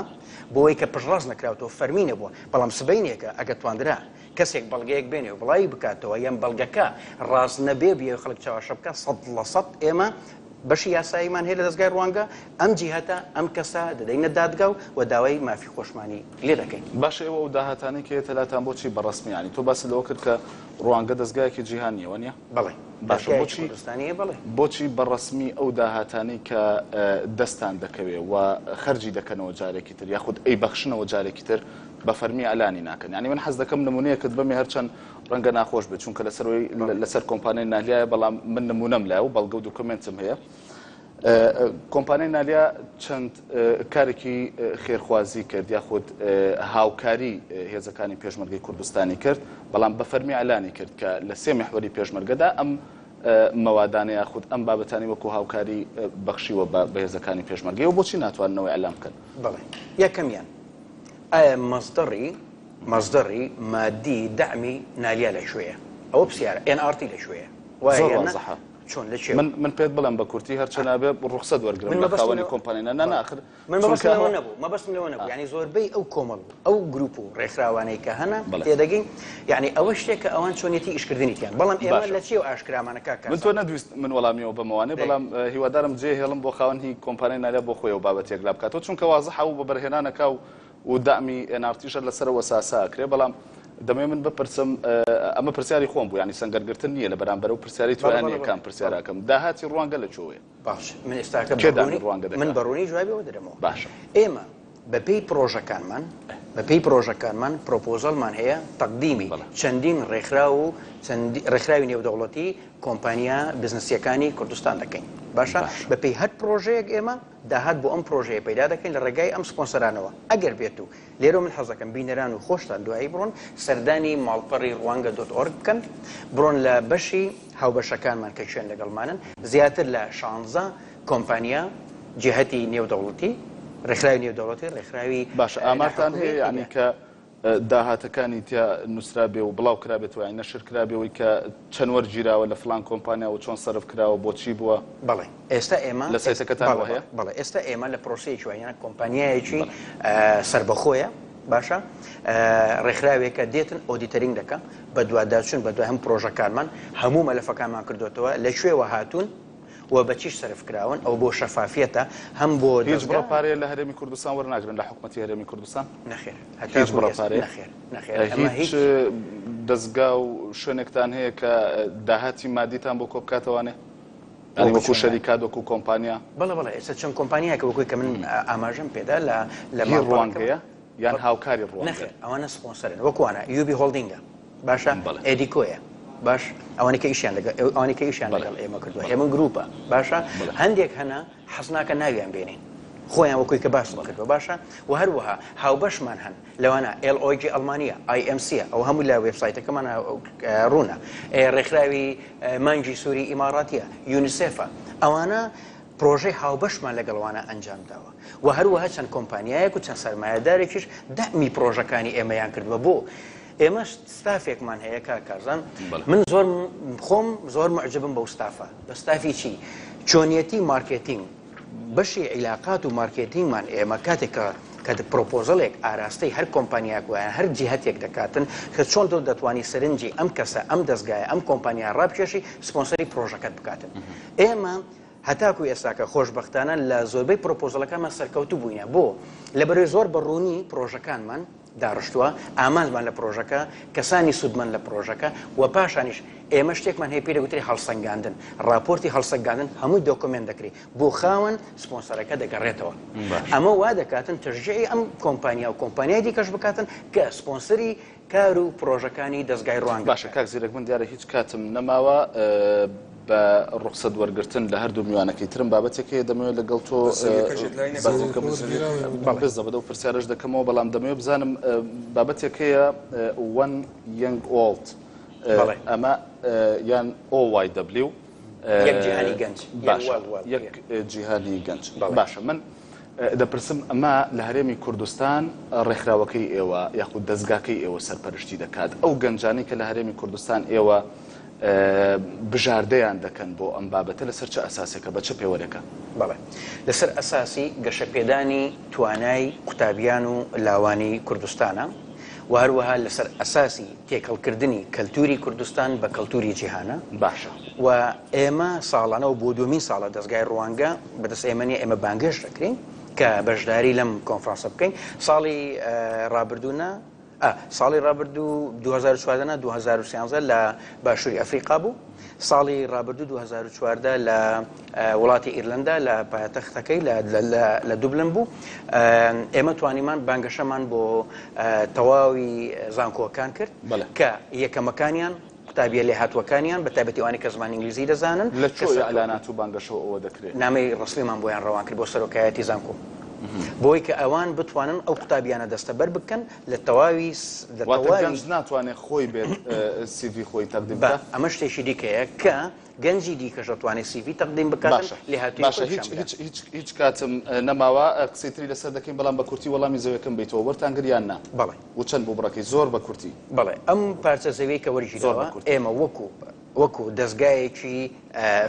بۆەوەی کە پشڕاست نەکراوەوە فەرمی نەبووە بەڵام سبەینێکە ئەگە توانرا کەسێک بەڵگەیەک بێنێ و بڵایی بکاتەوە یان بەڵگەکە ڕاست نەبێ بێ خەڵک چاوەشە بکە 100% ئێمە بەشی یاساییمان هەیە لە دەستگای ڕوانگە ئەم جیهەتە ئەم کەسە دەدەینە دادگا و داوای مافی خۆشمانی لێ دەکەین باش ئێوە و داهاتانی کە تەلاتان بۆچی بەڕسمیانی تۆ باسی لەوە کرد کە ڕوانگە دەستگایەکی جیهانیەوە نیە بەڵێ باشە بۆچی بەڕسمی ئەو داهاتانی کە دەستان دەکەوێت و خەرجی دەکەنەوە جارێکی تر یاخود ئەی بەخشنەوە جارێکی تر بە فەرمی ئەلانی ناکەن ینی من حەز دەکەم نمونەیەکت بەمێ هەرچەند ڕەنگە ناخۆش بێت چونکە لەسەر کۆمپانیای نالایە بەڵام من نمونەم لای و بەڵگە و دوکمنتم هەیە کۆمپانیای نالیا چەند کارێکی خێرخوازی کرد یاخود هاوکاری هێزەکانی پێشمەرگەی کوردستانی کرد بەڵام بە فەرمی ئەلانی کرد کە لە سێ محوەری پێشمەرگەدا ئەم مەوادانە یاخود ئەم بابەتانی وەکو هاوکاری بەخشیوە بە هێزەکانی پێشمەرگەی و بۆچی ناتواننەوەی ئەلام بکەن بەڵێ یەکەمیان ئایا مەزدەڕی مادی دەعمی نالیا لەکوێیە ئەوە پرسیارە NRT لەکوێیە وایە چۆن لە من پێت بڵم بە کورتی هەرچەنە بێ ڕوخسەت وەرگرم لە خاوەنی کۆمپانیە ناخر من بەبەستمەوە نەبوو مەبەستم لەوە نەبوو یعنی زۆربەی ئەو کۆمەڵ ئەو گروپ و ڕێکخراوانەی کە هەنا تێدەگەین یعنی ئەوە شتێکە ئەوان چۆنیەتی ئیشکردنیتیان بەڵام ئێمە لە چێو ئاشکرامانەکە من تۆ نەدویست من وەڵامیەوە بەمەوانێ بەڵام هیوادارم جێ هێڵم بۆ خاوەنی کۆمپانیای نالیا بۆ خۆیەوە بابەتێک لا بکاتەوە چونکە وازەح و بە بەرهێنانەکە و دامی NRTیشە لەسەرەوە ساساکرێ بەڵام دەمێ من بپرسم ئەمە پرسیاری خۆم بوو ینی سەنگەرگرتن نییە لە بەرامبەر و پرسیاری توانیەکان پرسیاراکەم داهاتی ڕوانگە لەکوێیە باش من ئێستاکە من بەڕوونی جوابیەوە دەرەمەوە باشە ئێمە بەپێی پرۆژەکانمان پرۆپۆزەڵمان هەیە تەقدیمی چەندین ڕێکخرا و ڕێکخراوی نێودەوڵەتی کۆمپانیا بزنسیەکانی کوردستان دەکەین باشە بەپێی هەر پرۆژەیەک ئێمە داهات بۆ ئەم پرۆژەیە پەیدا دەکەین لە ڕێگای ئەم سپۆنسەرانەوە ئەگەر بێت و لێرە من حەزەکەم بینەران و خۆشتان دوایی بڕۆن سەردانی ماڵپەڕی ڕوانگە.org بکەن بڕۆن لە بەشی هاوبەشەکانمان کە شوێن لەگەڵمانن زیاتر لە 16 کۆمپانیا جیهەتی نێودەوڵەتی ڕێکخراوی نێودەوڵەتی ڕێکخراوی باش ئامارتان هەیە یعنی کە داهاتەکانی تیا نووسرابێ و بڵاو کرابێتەوە یان نەشر کرابێەوەی کە چەند وەرگیراوە لە فلان کۆمپانیا و چۆن سەرف کراوە بۆچی بووە بەڵێ ئێستا ئێمە لە سایتەکەتانەوە هەیە بەڵێ ئێستا ئێمە لە پرۆسەیەکی وایە کۆمپانیایەکی سربەخۆیە باشە ڕێکخراوێکە دێتن ئۆدیتەرینگ دەکەن بە دوواداچوون بە دوای هەم پرۆژەکانمان هەموو مەلەفەکانمان کردوتەوە لەکوێوە هاتوون و بەچیش سەرف کراون ئەو بۆ شەفافیەتە هەم بۆ هیچ بڕەپارەیە لە هەرێمی کوردستان وەرناگرن لە حکوومەتی هەرێمی کوردستان نەخێر هیچ بڕەپارەیە نەخێر هیچ دەستگا و شوێنێکتان هەیە کە داهاتی مادیتان بۆ کۆبکاتەوانێ ینی وەکو شەریکات وەکو کۆمپانیا بەڵێ ئێستا چەند کۆمپانیایەکە وەکوی کە من ئاماژەم پێدا لە ڕوانگەیە یان هاوکاری ڕوانگە نەخێر ئەوانە سپۆنسەرن وەکوانە یوبی هۆڵدینگە باشە ئێدیکۆیە باش ئەوانەی کە ئیشیان لەگەڵ ئێمە کردووە ئێمە گروپە باشە هەندێک هەنا حەزناکە ناویان بێنین خۆیان وەکوی کە باسم کردووە باشە و هەروەها هاوبەشمان هەن لەوانە LOG ئەڵمانیا IMC ئەو هەموو لە وێبسایتەکەمان ڕوونە ڕێکخراوی مانگی سووری ئیماراتیە یونیسێفە ئەوانە پرۆژەی هاوبەشمان لەگەڵوانە ئەنجام داوە و هەروەها چەند کۆمپانیایەک و چەند سەرمایەدارێکیش دەمی پرۆژەکانی ئێمەیان کردووە بۆ ئێمە ستافێکمان هەیە کارزان من خۆم زۆر معجبم بەو ستافە بە ستافی چی چۆنیەتی مارکێتینگ بەشی عیلاقات و مارکێتینگمان ئێمە کاتێکە کە پرۆپۆزەڵێک ئاراستەی هەر کۆمپانیاک وایە هەر جیهەتێک دەکاتن کە چۆن دڵ دەتوانی سەرنجی ئەم کەسە ئەم دەستگایە ئەم کۆمپانیا ڕابکێشی سپۆنسەری پرۆژەکەت بکاتن ئێمە هەتاکو ئێستاکە خۆشبەختانە لە زۆربەی پرۆپۆزەڵەکەمان سەرکەوتو بووینە بۆ لەبەرەوەی زۆر بەڕوونی پرۆژەکانمان داڕشتووە ئامانزمان لە پرۆژەکە کەسانی سوودمەند لە پرۆژەکە و پاشانیش ئێمە شتێکمان هەیە پێدەگوتری هەڵسەنگاندن راپۆرتی هەڵسەنگاندن هەمووی دۆکمنت دەکری بۆ خاوەن سپۆنسەرەکە دەگەڕێتەوە ئەمە وا دەکاتن تشجیعی ئەم کۆمپانیا و کۆمپانیای دیکەش بکاتن کە سپۆنسەری کار و پرۆژەکانی دەستگای ڕوانگە باشە کاک زیرەک من دیارە هیچ کاتم نەماوە بە ڕوخسەت وەرگرتن لە هەردوو میوانەکەی ترم بابەتێکی دەمەوێت لەگەڵ تۆ بەڵێ بەدە و پرسیارش دەکەمەوە بەڵام دەمەوێت بزانم بابەتێکەیە one young old ئەمە یان OYW یەک جیهانی گەنج یەک جیهانی گەنج باشە من دەپرسم ئەمە لە هەرێمی کوردستان ڕێکخراوەکەی ئێوە یاخود دەستگاکەی ئێوە سەرپەرشتی دەکات ئەو گەنجانی کە لە هەرێمی کوردستان ئێوە بژاردەیان دەکەن بۆ ئەم بابەتە لەسەر چه ئەساسێکە بە چه پێوەرەکە بەڵێ لەسەر ئەساسی گەشەپێدانی توانای قوتابیان و لاوانی کوردستانە و هەروەها لەسەر ئەساسی تێکەڵکردنی کەلتوری کوردستان بە کەلتوری جیهانە باشە و ئێمە ساڵانە و بۆ دومین ساڵە دەستگای ڕوانگە بەدەست ئێمەنیە ئێمە بانگەش دەکرین کە بەشداری لەم کۆنفرانسە بکەین ساڵی ڕابردوونە ساڵی ڕابردوو 2014 2013 لە باشووری ئەفریقا بوو ساڵی ڕابردوو 2014 لە وڵاتی ئیرلندا لە پایتەختەکەی لە دوبلن بوو ئێمە توانیمان بانگەشەمان بۆ تەواوی زانکۆکان کرد کە یەکەمەکانیان قوتابیە لێ هاتووەکانیان بە تایبەتیوانی کە زمانی ئینگلیزی دەزانن لە چۆ ئەلانات و بانگەشەوە ئەوە دەکرێت نامەی ڕسمیمان بۆیان ڕەوان کرد بۆ سەرۆکایەتی زانکۆ بۆی کە ئەوان بتوانن ئەو قوتابیانە دەستەبەر بکەن لە تەواوی گەنج ناتوانێت خۆی بێت CV خۆی تەقدیم بکات ئەمە شتێکی دیکەیە کە گەنجی دیکەش دەتوانێت CV تەقدیم بکات لێ هاتووی هیچ کاتم نەماوە قسەیتری لەسەر دەکەین بەڵام بە کورتی وەڵامی زەویەکەم بیتەوە وەرتان گریان نا بەڵێ و چەند بۆ بڕەکەی زۆر بە کورتی بەڵێ ئەم پارچە زەویی کە وەرگیرەوە ئێمە وەکو دەستگایەکی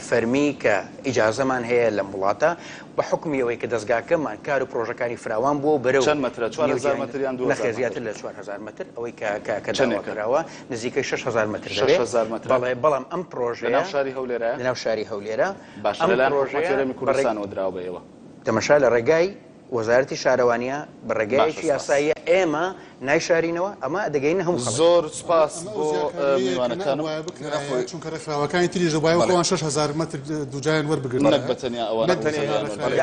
فەرمی کە ئیجازەمان هەیە لەم وڵاتە بە حکمی ئەوەی کە دەستگاکەمان کار و پرۆژەکانی فراوان بۆ بەرەو چەند مەترە 4000 مەتریان نەخێر زیاتر لە 4000 مەتر ئەوەی کە داواکراوە نزیکەی 6000 مەتر 6000 مەتر بەڵام ئەم پرۆژەیە لەناو شاری هەولێرە لەناو شاری هەولێرە باشە لەلایەن حکومەتی کوردستانەوە دراوە بە ئێوە تەماشا لە ڕێگای وەزارەتی شارەوانیە بە ڕێگایەکی یاساییە ئێمە نایشارینەوە ئەمە دەگەینە هەموو زۆر سپاس بۆ میوانەکانم چونکە ڕێکخراوەکانی تریژە وایە خۆیان 6000 مەتر دووجایان وەربگرن نەک بەتەنیا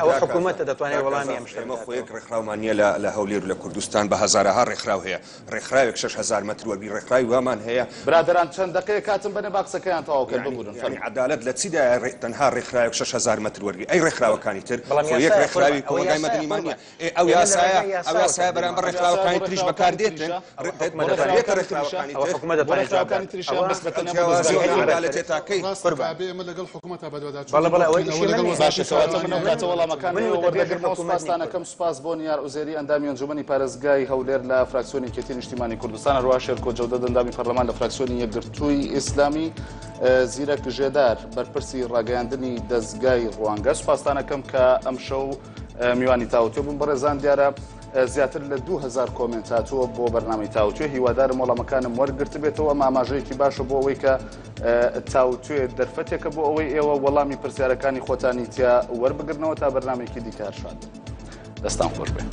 ئەوە حکوومەتە دەتوانێت وەڵامی ئەم ئێمە خۆیەک ڕێکخراومان نییە لە هەولێر و لە کوردستان بە هەزارەها ڕێکخراو هەیە ڕێکخراوێک 6000 مەتر وەربی ڕێکخراوی وامان هەیە برادران چەند دقەیە کاتم بەنێ باقسەکەیان تەواوکە ببورن فەرمی عەدالەت لە چیدا تەنها ڕێکخراوێک 6000 مەتر وەرگی ئەی ڕێکخراوەکانی تر خۆیەک ڕێکخراوی کۆمەلگای مەدەنیمان نییە ئەو یاسایە بەرامبەر ڕێکخراوەکانی تریش بەکار بەکاردێتن ڕێکخراوەکانی تریشیان بەس عدالەتێ تاکەی ئێمە لەگەڵ حکوومەتە بەدواداچ باشەکەواتە من کاتە وەڵامەکانی وەردەگرنەوە سوپاسدانەکەم سوپاس بۆ نیار ئوزێری ئەندامی ئەنجومەنی پارێزگای هەولێر لە فراکسیۆنی کێتی نیشتیمانی کوردستان هەروە شێرکۆ جەودە ئەندامی پەرلەمان لە فراکسیۆنی یەکگرتووی ئیسلامی زیرەک ژێدار بەرپرسی ڕاگەیاندنی دەستگای ڕوانگە سوپاسدانەکەم کە ئەم شەو میوانی تاوتوێ بوون بەڕێزان دیارە زیاتر لە 2000 کۆمنت هاتووە بۆ بەرنامەی تاوتوێ هیوادارم وەڵامەکانم وەرگرت بێتەوە ماماژەیەکی باشە بۆ ئەوەی کە تاوتوێ دەرفەتێکە بۆ ئەوەی ئێوە وەڵامی پرسیارەکانی خۆتانی تیا وەربگرنەوە تا بەرنامێکی دیکار شاد دەستان خۆش بێ.